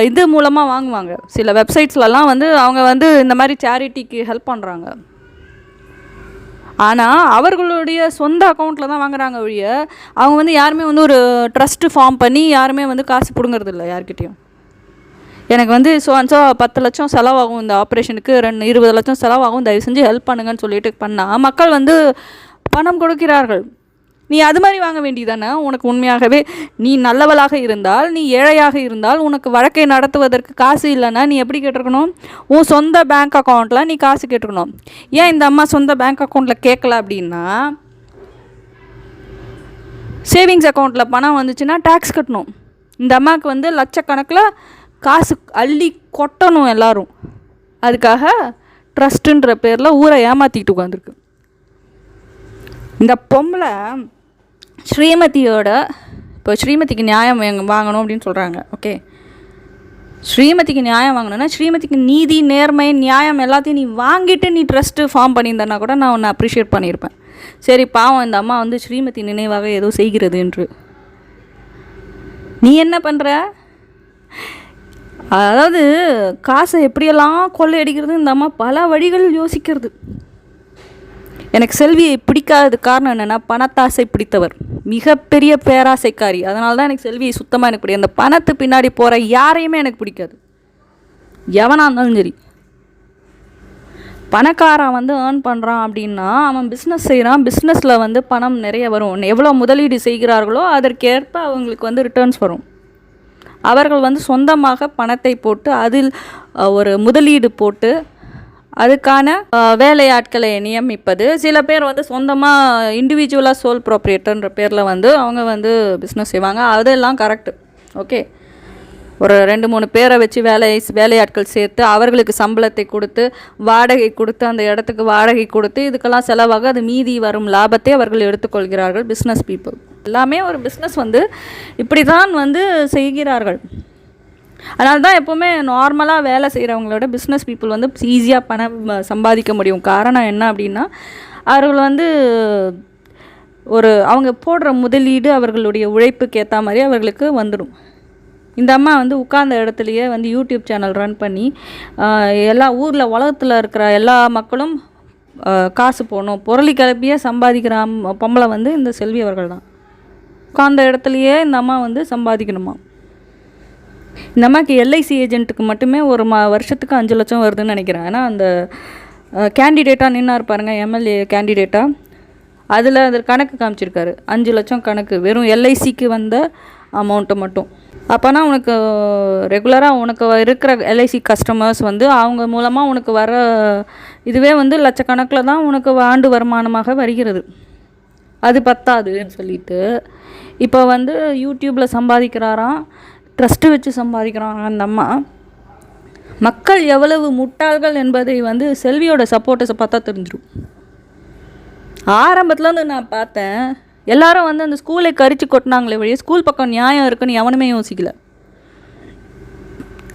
இது மூலமாக வாங்குவாங்க, சில வெப்சைட்ஸ்லலாம் வந்து அவங்க வந்து இந்த மாதிரி சேரிட்டிக்கு ஹெல்ப் பண்ணுறாங்க. ஆனால் அவர்களுடைய சொந்த அக்கௌண்ட்டில் தான் வாங்குறாங்க ஒழிய அவங்க வந்து யாருமே வந்து ஒரு ட்ரஸ்ட்டு ஃபார்ம் பண்ணி யாருமே வந்து காசு பிடுங்கிறது இல்லை யார்கிட்டையும். எனக்கு வந்து 10 லட்சம் செலவாகும் இந்த ஆப்ரேஷனுக்கு, 20 லட்சம் செலவாகும், தயவு செஞ்சு ஹெல்ப் பண்ணுங்கன்னு சொல்லிட்டு பண்ணால் மக்கள் வந்து பணம் கொடுக்கிறார்கள். நீ அது மாதிரி வாங்க வேண்டியதானே? உனக்கு உண்மையாகவே நீ நல்லவளாக இருந்தால், நீ ஏழையாக இருந்தால், உனக்கு வழக்கை நடத்துவதற்கு காசு இல்லைன்னா நீ எப்படி கேட்டிருக்கணும்? உன் சொந்த பேங்க் அக்கௌண்ட்டில் நீ காசு கேட்டிருக்கணும். ஏன் இந்த அம்மா சொந்த பேங்க் அக்கௌண்ட்டில் கேட்கல அப்படின்னா, சேவிங்ஸ் அக்கௌண்ட்டில் பணம் வந்துச்சுன்னா டேக்ஸ் கட்டணும். இந்த அம்மாவுக்கு வந்து லட்சக்கணக்கில் காசு அள்ளி கொட்டணும் எல்லோரும். அதுக்காக ட்ரஸ்ட்டுன்ற பேரில் ஊரை ஏமாற்றிக்கிட்டு உட்காந்துருக்கு. இந்த பொம்பளை ஸ்ரீமதியோட இப்போ ஸ்ரீமதிக்கு நியாயம் வாங்கணும் அப்படின்னு சொல்கிறாங்க. ஓகே, ஸ்ரீமதிக்கு நியாயம் வாங்கணும்னா ஸ்ரீமதிக்கு நீதி, நேர்மை, நியாயம் எல்லாத்தையும் நீ வாங்கிட்டு நீ ட்ரஸ்ட்டு ஃபார்ம் பண்ணியிருந்தனா கூட நான் உன்னை அப்ரிஷியேட் பண்ணியிருப்பேன். சரி, பாவம் இந்த அம்மா வந்து ஸ்ரீமதி நினைவாக ஏதோ செய்கிறது என்று நீ என்ன பண்ணுற? அதாவது காசை எப்படியெல்லாம் கொள்ளையடிக்கிறது இந்த அம்மா பல வழிகள் யோசிக்கிறது. எனக்கு செல்வியை பிடிக்காதது காரணம் என்னென்னா, பணத்தாசை பிடித்தவர், மிகப்பெரிய பேராசைக்காரி. அதனால தான் எனக்கு செல்வியை சுத்தமாக எனக்கு பிடிக்கும். அந்த பணத்து பின்னாடி போகிற யாரையுமே எனக்கு பிடிக்காது, எவனாக இருந்தாலும் சரி. பணக்காரன் வந்து ஏர்ன் பண்ணுறான் அப்படின்னா அவன் பிஸ்னஸ் செய்கிறான், பிஸ்னஸில் வந்து பணம் நிறைய வரும். எவ்வளோ முதலீடு செய்கிறார்களோ அதற்கேற்ப அவங்களுக்கு வந்து ரிட்டர்ன்ஸ் வரும். அவர்கள் வந்து சொந்தமாக பணத்தை போட்டு அதில் ஒரு முதலீடு போட்டு அதுக்கான வேலையாட்களை நியமிப்பது. சில பேர் வந்து சொந்தமாக இண்டிவிஜுவலாக சோல் ப்ராப்ரியேட்டர்ன்ற பேரில் வந்து அவங்க வந்து பிஸ்னஸ் செய்வாங்க. அதெல்லாம் கரெக்டு. ஓகே, ஒரு 2-3 பேரை வச்சு வேலையாட்கள் சேர்த்து அவர்களுக்கு சம்பளத்தை கொடுத்து வாடகை கொடுத்து அந்த இடத்துக்கு வாடகை கொடுத்து இதுக்கெல்லாம் செலவாக அது மீதி வரும் லாபத்தை அவர்கள் எடுத்துக்கொள்கிறார்கள். பிஸ்னஸ் பீப்புள் எல்லாமே ஒரு பிஸ்னஸ் வந்து இப்படி தான் வந்து செய்கிறார்கள். அதனால தான் எப்போவுமே நார்மலாக வேலை செய்கிறவங்களோட பிஸ்னஸ் பீப்புள் வந்து ஈஸியாக பணம் சம்பாதிக்க முடியும். காரணம் என்ன அப்படின்னா, அவர்கள் வந்து அவங்க போடுற முதலீடு அவர்களுடைய உழைப்புக்கு ஏற்ற மாதிரி அவர்களுக்கு வந்துடும். இந்த அம்மா வந்து உட்கார்ந்த இடத்துலையே வந்து யூடியூப் சேனல் ரன் பண்ணி எல்லா ஊரில் உலகத்தில் இருக்கிற எல்லா மக்களும் காசு போகணும், பொருளி கிளப்பியே சம்பாதிக்கிற பொம்பளை வந்து இந்த செல்வி அவர்கள் தான். உட்கார்ந்த இடத்துலையே இந்த அம்மா வந்து சம்பாதிக்கணுமா. இந்த அம்மாவுக்கு எல்ஐசி ஏஜென்ட்டுக்கு மட்டுமே ஒரு வருஷத்துக்கு 5 லட்சம் வருதுன்னு நினைக்கிறேன். ஏன்னா அந்த கேண்டிடேட்டாக நின்னா இருப்பாருங்க, எம்எல்ஏ கேண்டிடேட்டாக, அதில் கணக்கு காமிச்சிருக்காரு. 5 லட்சம் கணக்கு வெறும் எல்ஐசிக்கு வந்த அமௌண்ட்டு மட்டும். அப்போனா உனக்கு ரெகுலராக உனக்கு இருக்கிற எல்ஐசி கஸ்டமர்ஸ் வந்து அவங்க மூலமாக உனக்கு வர இதுவே வந்து லட்சக்கணக்கில் தான் உனக்கு ஆண்டு வருமானமாக வருகிறது. அது பத்தாதுன்னு சொல்லிட்டு இப்போ வந்து யூடியூப்பில் சம்பாதிக்கிறாராம், ட்ரஸ்ட்டு வச்சு சம்பாதிக்கிறாங்க அந்த அம்மா. மக்கள் எவ்வளவு முட்டாள்கள் என்பதை வந்து செல்வியோட சப்போர்ட்டர்ஸை பார்த்தா தெரிஞ்சிடும். ஆரம்பத்துலேருந்து நான் பார்த்தேன், எல்லாரும் வந்து அந்த ஸ்கூலை கரிச்சு கொட்டினாங்களே வழியே ஸ்கூல் பக்கம் நியாயம் இருக்குன்னு எவனுமே யோசிக்கல.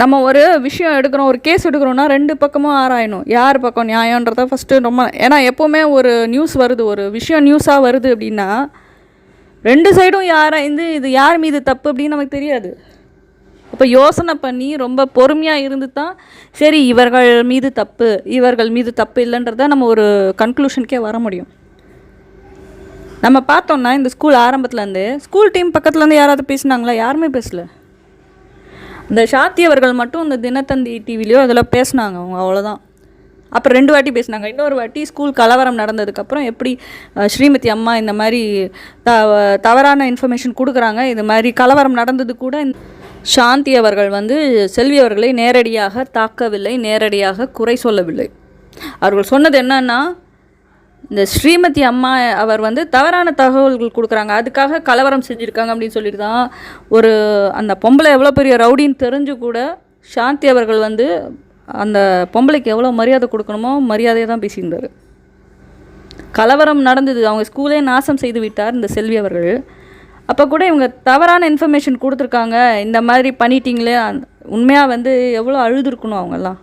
நம்ம ஒரு விஷயம் எடுக்கிறோம், ஒரு கேஸ் எடுக்கிறோன்னா 2 பக்கமும் ஆராயணும், யார் பக்கம் நியாயன்றத ஃபஸ்ட்டு ரொம்ப. ஏன்னா எப்போவுமே ஒரு நியூஸ் வருது, ஒரு விஷயம் நியூஸாக வருது அப்படின்னா 2 சைடும் யாராய்ந்து இது யார் மீது தப்பு அப்படின்னு நமக்கு தெரியாது. இப்போ யோசனை பண்ணி ரொம்ப பொறுமையாக இருந்து தான் சரி இவர்கள் மீது தப்பு இவர்கள் மீது தப்பு இல்லைன்றத நம்ம ஒரு கன்க்ளூஷனுக்கே வர முடியும். நம்ம பார்த்தோம்னா இந்த ஸ்கூல் ஆரம்பத்துலேருந்து ஸ்கூல் டீம் பக்கத்துலேருந்து யாராவது பேசினாங்களா? யாருமே பேசலை. இந்த சாந்தி அவர்கள் மட்டும் இந்த தினத்தந்தி டிவிலையோ அதில் பேசினாங்க, அவங்க அவ்வளோதான். அப்புறம் 2 வாட்டி பேசினாங்க. இன்னொரு வாட்டி ஸ்கூல் கலவரம் நடந்ததுக்கப்புறம் எப்படி ஸ்ரீமதி அம்மா இந்த மாதிரி தவறான இன்ஃபர்மேஷன் கொடுக்குறாங்க, இது மாதிரி கலவரம் நடந்தது கூட சாந்தி அவர்கள் வந்து செல்வி அவர்களை நேரடியாக தாக்கவில்லை, நேரடியாக குறை சொல்லவில்லை. அவர்கள் சொன்னது என்னன்னா, இந்த ஸ்ரீமதி அம்மா அவர் வந்து தவறான தகவல்கள் கொடுக்குறாங்க, அதுக்காக கலவரம் செஞ்சுருக்காங்க அப்படின்னு சொல்லிட்டு தான் ஒரு அந்த பொம்பளை எவ்வளோ பெரிய ரவுடின்னு தெரிஞ்சு கூட சாந்தி அவர்கள் வந்து அந்த பொம்பளைக்கு எவ்வளோ மரியாதை கொடுக்கணுமோ மரியாதையை தான் பேசியிருந்தார். கலவரம் நடந்தது, அவங்க ஸ்கூலே நாசம் செய்து விட்டார் இந்த செல்வி அவர்கள். அப்போ கூட இவங்க தவறான இன்ஃபர்மேஷன் கொடுத்துருக்காங்க, இந்த மாதிரி பண்ணிட்டீங்களே. உண்மையாக வந்து எவ்வளோ அழுதுருக்கணும் அவங்கெல்லாம்.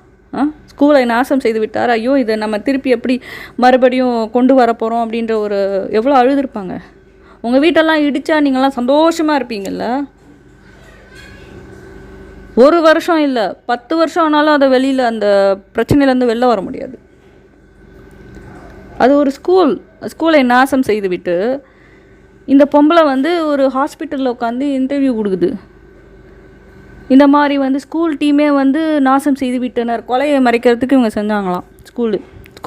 ஸ்கூலை நாசம் செய்து விட்டார், ஐயோ இதை நம்ம திருப்பி எப்படி மறுபடியும் கொண்டு வர போகிறோம் அப்படின்ற ஒரு எவ்வளோ அழுதுருப்பாங்க. உங்கள் வீட்டெல்லாம் இடித்தா நீங்கள்லாம் சந்தோஷமாக இருப்பீங்கள்ல. 1 வருஷம் இல்லை 10 வருஷம் ஆனாலும் அதை வெளியில் அந்த பிரச்சனையிலேருந்து வெளில வர முடியாது. அது ஒரு ஸ்கூலை நாசம் செய்து விட்டு இந்த பொம்பளை வந்து ஒரு ஹாஸ்பிட்டலில் உட்காந்து இன்டர்வியூ கொடுக்குது. இந்த மாதிரி வந்து ஸ்கூல் டீமே வந்து நாசம் செய்து விட்டனர், கொலையை மறைக்கிறதுக்கு இவங்க செஞ்சாங்களாம்.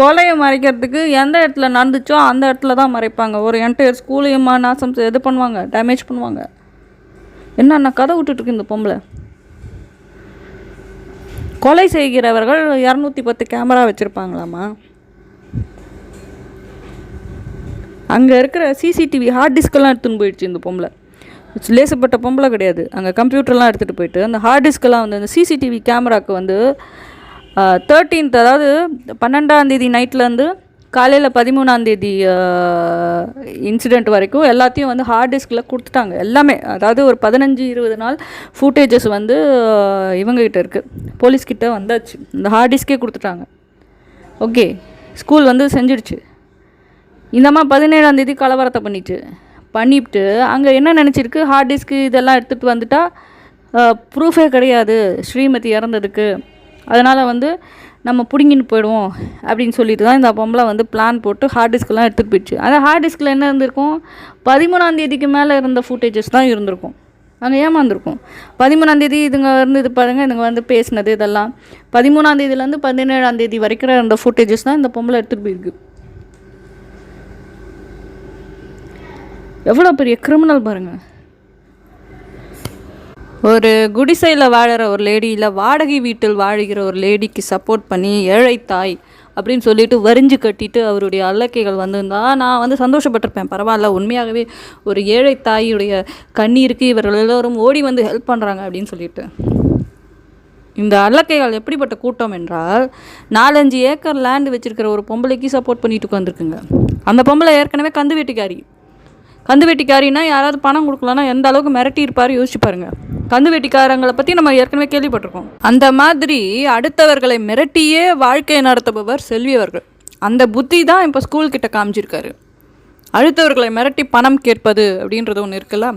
கொலையை மறைக்கிறதுக்கு எந்த இடத்துல நடந்துச்சோ அந்த இடத்துல தான் மறைப்பாங்க. ஒரு என்டையர் ஸ்கூலையுமா நாசம் இது பண்ணுவாங்க, டேமேஜ் பண்ணுவாங்க. என்னென்ன கதை விட்டுட்டுருக்கு இந்த பொம்பளை. கொலை செய்கிறவர்கள் 210 கேமரா வச்சுருப்பாங்களாமா. அங்கே இருக்கிற சிசிடிவி ஹார்ட் டிஸ்கெல்லாம் எடுத்துன்னு போயிடுச்சு இந்த பொம்பளை. லேசப்பட்ட பொம்பளை கிடையாது. அங்கே கம்ப்யூட்டர்லாம் எடுத்துகிட்டு போயிட்டு அந்த ஹார்ட் டிஸ்கெல்லாம் வந்து அந்த சிசிடிவி கேமராவுக்கு வந்து 13th அதாவது 12ஆம் தேதி நைட்லேருந்து காலையில் 13ஆம் தேதி இன்சிடெண்ட் வரைக்கும் எல்லாத்தையும் வந்து ஹார்ட் டிஸ்கில் கொடுத்துட்டாங்க எல்லாமே. அதாவது ஒரு 15-20 நாள் ஃபுட்டேஜஸ் வந்து இவங்ககிட்ட இருக்குது, போலீஸ்கிட்ட வந்தாச்சு. இந்த ஹார்ட் டிஸ்கே கொடுத்துட்டாங்க. ஓகே, ஸ்கூல் வந்து செஞ்சிடுச்சு. இந்தம்மா 17ஆம் தேதி கலவரத்தை பண்ணிவிட்டு அங்கே என்ன நினச்சிருக்கு, ஹார்ட் டிஸ்க்கு இதெல்லாம் எடுத்துகிட்டு வந்துட்டா ப்ரூஃபே கிடையாது ஸ்ரீமதி இறந்ததுக்கு, அதனால் வந்து நம்ம பிடுங்கின்னு போயிடுவோம் அப்படின்னு சொல்லிட்டு தான் இந்த பொம்பளை வந்து பிளான் போட்டு ஹார்ட் டிஸ்க்கெலாம் எடுத்துகிட்டு போயிடுச்சு. அந்த ஹார்ட் டிஸ்கில் என்ன இருந்திருக்கும், 13ஆம் தேதிக்கு மேலே இருந்த ஃபுட்டேஜஸ் தான் இருந்திருக்கும். அங்கே ஏமாந்துருக்கும். 13ஆம் தேதி இதுங்க இருந்தது பாருங்கள், இதுங்க வந்து பேசினது இதெல்லாம் 13ஆம் தேதியிலேருந்து 17ஆம் தேதி வரைக்கும் இருந்த ஃபுட்டேஜஸ் தான் இந்த பொம்பளை எடுத்துகிட்டு போயிருக்கு. எவ்வளோ பெரிய கிரிமினல் பாருங்கள். ஒரு குடிசையில் வாழற ஒரு லேடி, இல்லை வாடகை வீட்டில் வாழுகிற ஒரு லேடிக்கு சப்போர்ட் பண்ணி ஏழை தாய் அப்படின்னு சொல்லிட்டு வரிஞ்சு கட்டிட்டு அவருடைய அல்லக்கைகள் வந்திருந்தா நான் வந்து சந்தோஷப்பட்டிருப்பேன். பரவாயில்ல, உண்மையாகவே ஒரு ஏழை தாயுடைய கண்ணீருக்கு இவர்கள் எல்லோரும் ஓடி வந்து ஹெல்ப் பண்ணுறாங்க அப்படின்னு சொல்லிட்டு. இந்த அல்லக்கைகள் எப்படிப்பட்ட கூட்டம் என்றால் 4-5 ஏக்கர் லேண்டு வச்சுருக்கிற ஒரு பொம்பளைக்கு சப்போர்ட் பண்ணிட்டு உட்காந்துருக்குங்க. அந்த பொம்பளை ஏற்கனவே கந்து வெட்டிக்காரின்னா யாராவது பணம் கொடுக்கலன்னா எந்த அளவுக்கு மிரட்டி இருப்பார் யோசிச்சு பாருங்கள். கந்து வெட்டிக்காரங்களை பற்றி நம்ம ஏற்கனவே கேள்விப்பட்டிருக்கோம். அந்த மாதிரி அடுத்தவர்களை மிரட்டியே வாழ்க்கையை நடத்துபவர் செல்வி அவர்கள். அந்த புத்தி தான் இப்போ ஸ்கூல்கிட்ட காமிச்சிருக்காரு. அடுத்தவர்களை மிரட்டி பணம் கேட்பது அப்படின்றது ஒன்று இருக்குல்ல.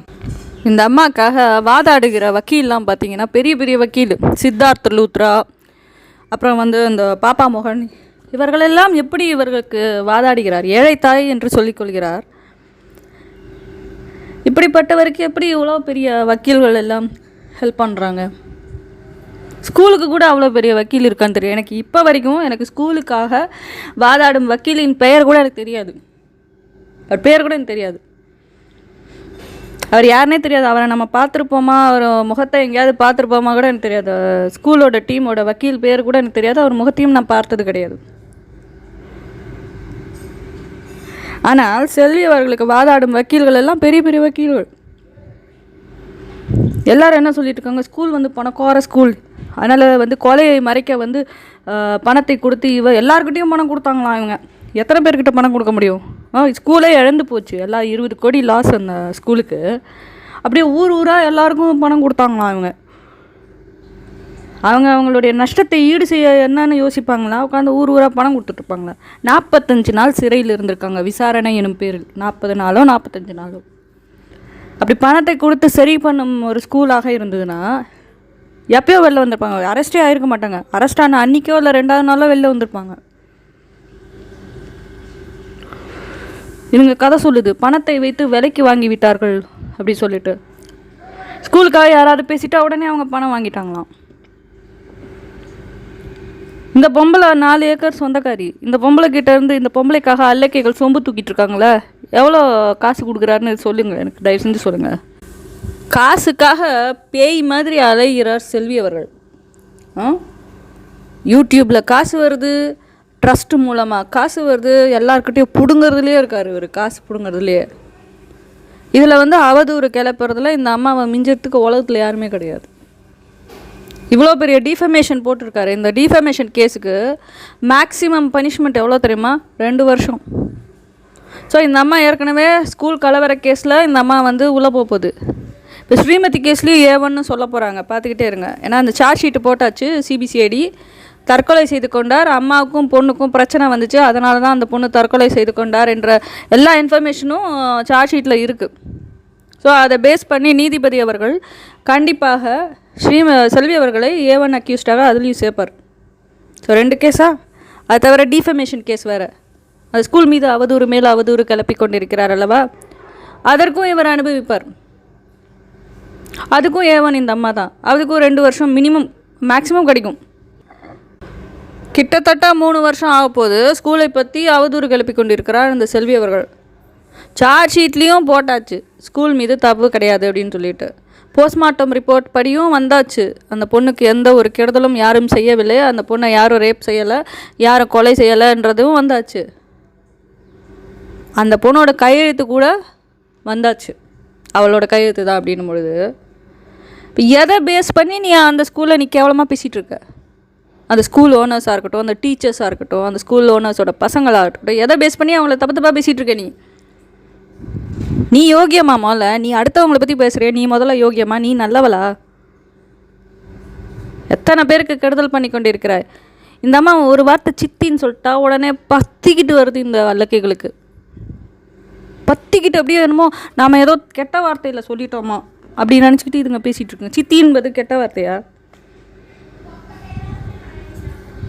இந்த அம்மாக்காக வாதாடுகிற வக்கீல்லாம் பார்த்தீங்கன்னா பெரிய பெரிய வக்கீல், சித்தார்த் லூத்ரா, அப்புறம் வந்து இந்த பாப்பா மோகன், இவர்களெல்லாம் எப்படி இவர்களுக்கு வாதாடுகிறார், ஏழை தாய் என்று சொல்லிக்கொள்கிறார். இப்படிப்பட்டவருக்கு எப்படி இவ்வளோ பெரிய வக்கீல்கள் எல்லாம் ஹெல்ப் பண்ணுறாங்க. ஸ்கூலுக்கு கூட அவ்வளோ பெரிய வக்கீல் இருக்கான்னு தெரியும். எனக்கு இப்போ வரைக்கும் எனக்கு ஸ்கூலுக்காக வாதாடும் வக்கீலின் பெயர் கூட எனக்கு தெரியாது. அவர் பேர் கூட எனக்கு தெரியாது. அவர் யாருன்னே தெரியாது. அவரை நம்ம பார்த்துருப்போமா, அவர் முகத்தை எங்கேயாவது பார்த்துருப்போமா கூட எனக்கு தெரியாது. ஸ்கூலோட டீமோட வக்கீல் பேர் கூட எனக்கு தெரியாது. அவர் முகத்தையும் நான் பார்த்தது கிடையாது. ஆனால் செல்வி அவர்களுக்கு வாதாடும் வக்கீல்கள் எல்லாம் பெரிய பெரிய வக்கீல்கள். எல்லோரும் என்ன சொல்லிட்டு இருக்காங்க, ஸ்கூல் வந்து பணக்கார ஸ்கூல், அதனால் வந்து கொலையை மறைக்க வந்து பணத்தை கொடுத்து எல்லாருக்கிட்டையும் பணம் கொடுத்தாங்களாம். இவங்க எத்தனை பேர்கிட்ட பணம் கொடுக்க முடியும்? ஸ்கூலே இழந்து போச்சு, எல்லாம் 20 கோடி லாஸ் அந்த ஸ்கூலுக்கு. அப்படியே ஊர் ஊராக எல்லாருக்கும் பணம் கொடுத்தாங்களாம். அவங்களுடைய நஷ்டத்தை ஈடு செய்ய என்னன்னு யோசிப்பாங்களா? உட்காந்து ஊர் ஊராக பணம் கொடுத்துட்ருப்பாங்களா? 45 நாள் சிறையில் இருந்திருக்காங்க விசாரணை எனும் பேரில். 40 நாளோ 45 நாளோ. அப்படி பணத்தை கொடுத்து சரி பண்ணும் ஒரு ஸ்கூலாக இருந்ததுன்னா எப்பயோ வெளில வந்திருப்பாங்க. அரெஸ்டே ஆகிருக்க மாட்டாங்க. அரெஸ்ட் ஆன அன்றைக்கோ இல்லை 2வது நாளோ வெளில வந்திருப்பாங்க. இவங்க கதை சொல்லுது, பணத்தை வைத்து விலைக்கு வாங்கி விட்டார்கள் அப்படி சொல்லிட்டு. ஸ்கூலுக்காக யாராவது பேசிட்டா உடனே அவங்க பணம் வாங்கிட்டாங்களாம். இந்த பொம்பளை 4 ஏக்கர் சொந்தக்காரி. இந்த பொம்பளை கிட்ட இருந்து இந்த பொம்பளைக்காக அல்லக்கைகள் சொம்பு தூக்கிட்டு இருக்காங்களே, எவ்வளோ காசு கொடுக்குறாருன்னு சொல்லுங்கள், எனக்கு தயவு செஞ்சு சொல்லுங்கள். காசுக்காக பேய் மாதிரி அலைகிறார் செல்வி அவர்கள். யூடியூப்பில் காசு வருது, ட்ரஸ்ட் மூலமாக காசு வருது, எல்லாருக்கிட்டையும் பிடுங்கிறதுலே இருக்கார் இவர், காசு பிடுங்கிறதுலே. இதில் வந்து அவதூறு கிளப்புறதுல இந்த அம்மாவை மிஞ்சறதுக்கு உலகத்தில் யாருமே கிடையாது. இவ்வளோ பெரிய டிஃபமேஷன் போட்டிருக்காரு. இந்த டிஃபமேஷன் கேஸுக்கு மேக்ஸிமம் பனிஷ்மெண்ட் எவ்வளோ தெரியுமா? 2 வருஷம். ஸோ இந்த அம்மா ஏற்கனவே ஸ்கூல் கலவர கேஸில் இந்த அம்மா வந்து உள்ளே போகுது. இப்போ ஸ்ரீமதி கேஸ்லேயும் ஏவன்னு சொல்ல போகிறாங்க, பார்த்துக்கிட்டே இருங்க. ஏன்னா அந்த சார்ஜ் ஷீட்டு போட்டாச்சு. சிபிசிஐடி தற்கொலை செய்து கொண்டார், அம்மாவுக்கும் பொண்ணுக்கும் பிரச்சனை வந்துச்சு, அதனால தான் அந்த பொண்ணு தற்கொலை செய்து கொண்டார் என்ற எல்லா இன்ஃபர்மேஷனும் சார்ஜ் ஷீட்டில் இருக்குது. ஸோ அதை பேஸ் பண்ணி நீதிபதி அவர்கள் கண்டிப்பாக செல்வி அவர்களை A1 அக்யூஸ்டாக அதுலேயும் சேர்ப்பார். ஸோ 2 கேஸா? அது தவிர டிஃபமேஷன் கேஸ் வேறு. அது ஸ்கூல் மீது அவதூறு மேல் அவதூறு கிளப்பி கொண்டிருக்கிறார் அல்லவா, அதற்கும் இவர் அனுபவிப்பார். அதுக்கும் A1 இந்த அம்மா தான். அதுக்கும் 2 வருஷம் மினிமம் மேக்ஸிமம் கிடைக்கும். கிட்டத்தட்ட 3 வருஷம் ஆக போகுது ஸ்கூலை பற்றி அவதூறு கிளப்பி கொண்டிருக்கிறார் இந்த செல்வி அவர்கள். சார்ஜ் ஷீட்லேயும் போட்டாச்சு ஸ்கூல் மீது தப்பு கிடையாது அப்படின்னு சொல்லிட்டு. போஸ்ட்மார்ட்டம் ரிப்போர்ட் படியும் வந்தாச்சு. அந்த பொண்ணுக்கு எந்த ஒரு கெடுதலும் யாரும் செய்யவில்லை, அந்த பொண்ணை யாரும் ரேப் செய்யலை, யாரும் கொலை செய்யலைன்றதும் வந்தாச்சு. அந்த பொண்ணோட கையெழுத்து கூட வந்தாச்சு, அவளோட கையெழுத்து தான் அப்படின்னும் பொழுது இப்போ எதை பேஸ் பண்ணி நீ அந்த ஸ்கூலில் நீ கேவலமாக பேசிகிட்டு இருக்க? அந்த ஸ்கூல் ஓனர்ஸாக இருக்கட்டும், அந்த டீச்சர்ஸாக இருக்கட்டும், அந்த ஸ்கூல் ஓனர்ஸோட பசங்களாக இருக்கட்டும், எதை பேஸ் பண்ணி அவங்கள தப்பு தப்பாக பேசிகிட்டு இருக்க? நீ யோகியமா? முதல்ல நீ அடுத்தவங்களை பற்றி பேசுகிறிய, நீ முதல்ல யோகியமா? நீ நல்லவளா? எத்தனை பேருக்கு கெடுதல் பண்ணி கொண்டு இருக்கிறாய்? இந்த அம்மா ஒரு வார்த்தை சித்தின்னு சொல்லிட்டா உடனே பத்திக்கிட்டு வருது இந்த அல்லக்கைகளுக்கு. பத்திக்கிட்டு அப்படியே என்னமோ நாம் ஏதோ கெட்ட வார்த்தையில் சொல்லிட்டோமா அப்படி நினச்சிக்கிட்டு இதுங்க பேசிகிட்டு இருக்குங்க. சித்தி என்பது கெட்ட வார்த்தையா?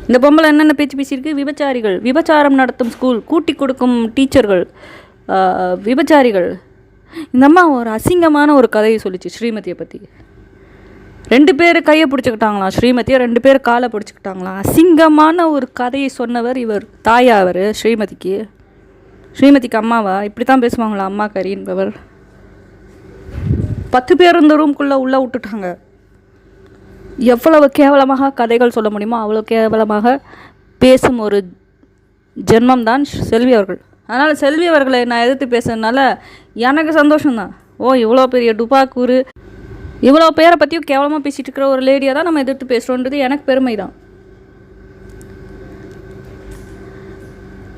இந்த பொம்பளை என்னென்ன பேச்சு பேசியிருக்கு? விபச்சாரிகள், விபச்சாரம் நடத்தும் ஸ்கூல், கூட்டி கொடுக்கும் டீச்சர்கள், விபச்சாரிகள். இந்த அம்மா ஒரு அசிங்கமான ஒரு கதையை சொல்லிச்சு ஸ்ரீமதியை பற்றி. 2 பேர் கையை பிடிச்சிக்கிட்டாங்களாம், ஸ்ரீமதியை 2 பேர் காலை பிடிச்சிக்கிட்டாங்களாம். அசிங்கமான ஒரு கதையை சொன்னவர் இவர். தாயா அவர் ஸ்ரீமதிக்கு? ஸ்ரீமதிக்கு அம்மாவா? இப்படி தான் பேசுவாங்களா அம்மா கறி என்பவர்? 10 பேர் இந்த ரூம்குள்ளே உள்ளே விட்டுட்டாங்க. எவ்வளவு கேவலமாக கதைகள் சொல்ல முடியுமோ அவ்வளோ கேவலமாக பேசும் ஒரு ஜென்மம் தான் செல்வி அவர்கள். அதனால் செல்வி அவர்களை நான் எதிர்த்து பேசுறதுனால எனக்கு சந்தோஷம்தான். இவ்வளோ பெரிய டுபாக்கூறு, இவ்வளோ பேரை பற்றியும் கேவலமாக பேசிகிட்டு இருக்கிற ஒரு லேடியாக தான் நம்ம எதிர்த்து பேசுகிறோன்றது எனக்கு பெருமை தான்.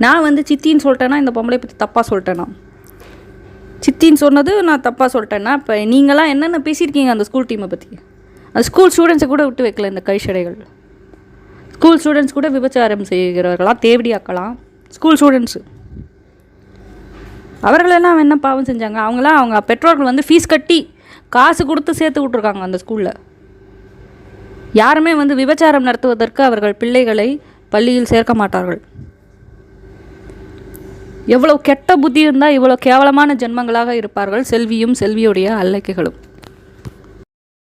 நான் வந்து சித்தின்னு சொல்லிட்டேன்னா இந்த பொம்பளை பற்றி தப்பாக சொல்லிட்டேன்னா, சித்தின்னு சொன்னது நான் தப்பாக சொல்லிட்டேன்னா, இப்போ நீங்களாம் என்னென்ன பேசியிருக்கீங்க அந்த ஸ்கூல் டீமை பற்றி? அந்த ஸ்கூல் ஸ்டூடெண்ட்ஸை கூட விட்டு வைக்கல இந்த கைஷடைகள். ஸ்கூல் ஸ்டூடெண்ட்ஸ் கூட விபச்சாரம் செய்கிறவர்களாம், தேவடியாக்கலாம் ஸ்கூல் ஸ்டூடெண்ட்ஸு. அவர்களெல்லாம் என்ன பாவம் செஞ்சாங்க? அவங்களாம் அவங்க பெற்றோர்கள் வந்து ஃபீஸ் கட்டி காசு கொடுத்து சேர்த்து விட்ருக்காங்க அந்த ஸ்கூலில். யாருமே வந்து விபச்சாரம் நடத்துவதற்கு அவர்கள் பிள்ளைகளை பள்ளியில் சேர்க்க மாட்டார்கள். எவ்வளோ கெட்ட புத்தி இருந்தால் இவ்வளோ கேவலமான ஜென்மங்களாக இருப்பார்கள் செல்வியும் செல்வியுடைய அல்லக்கைகளும்.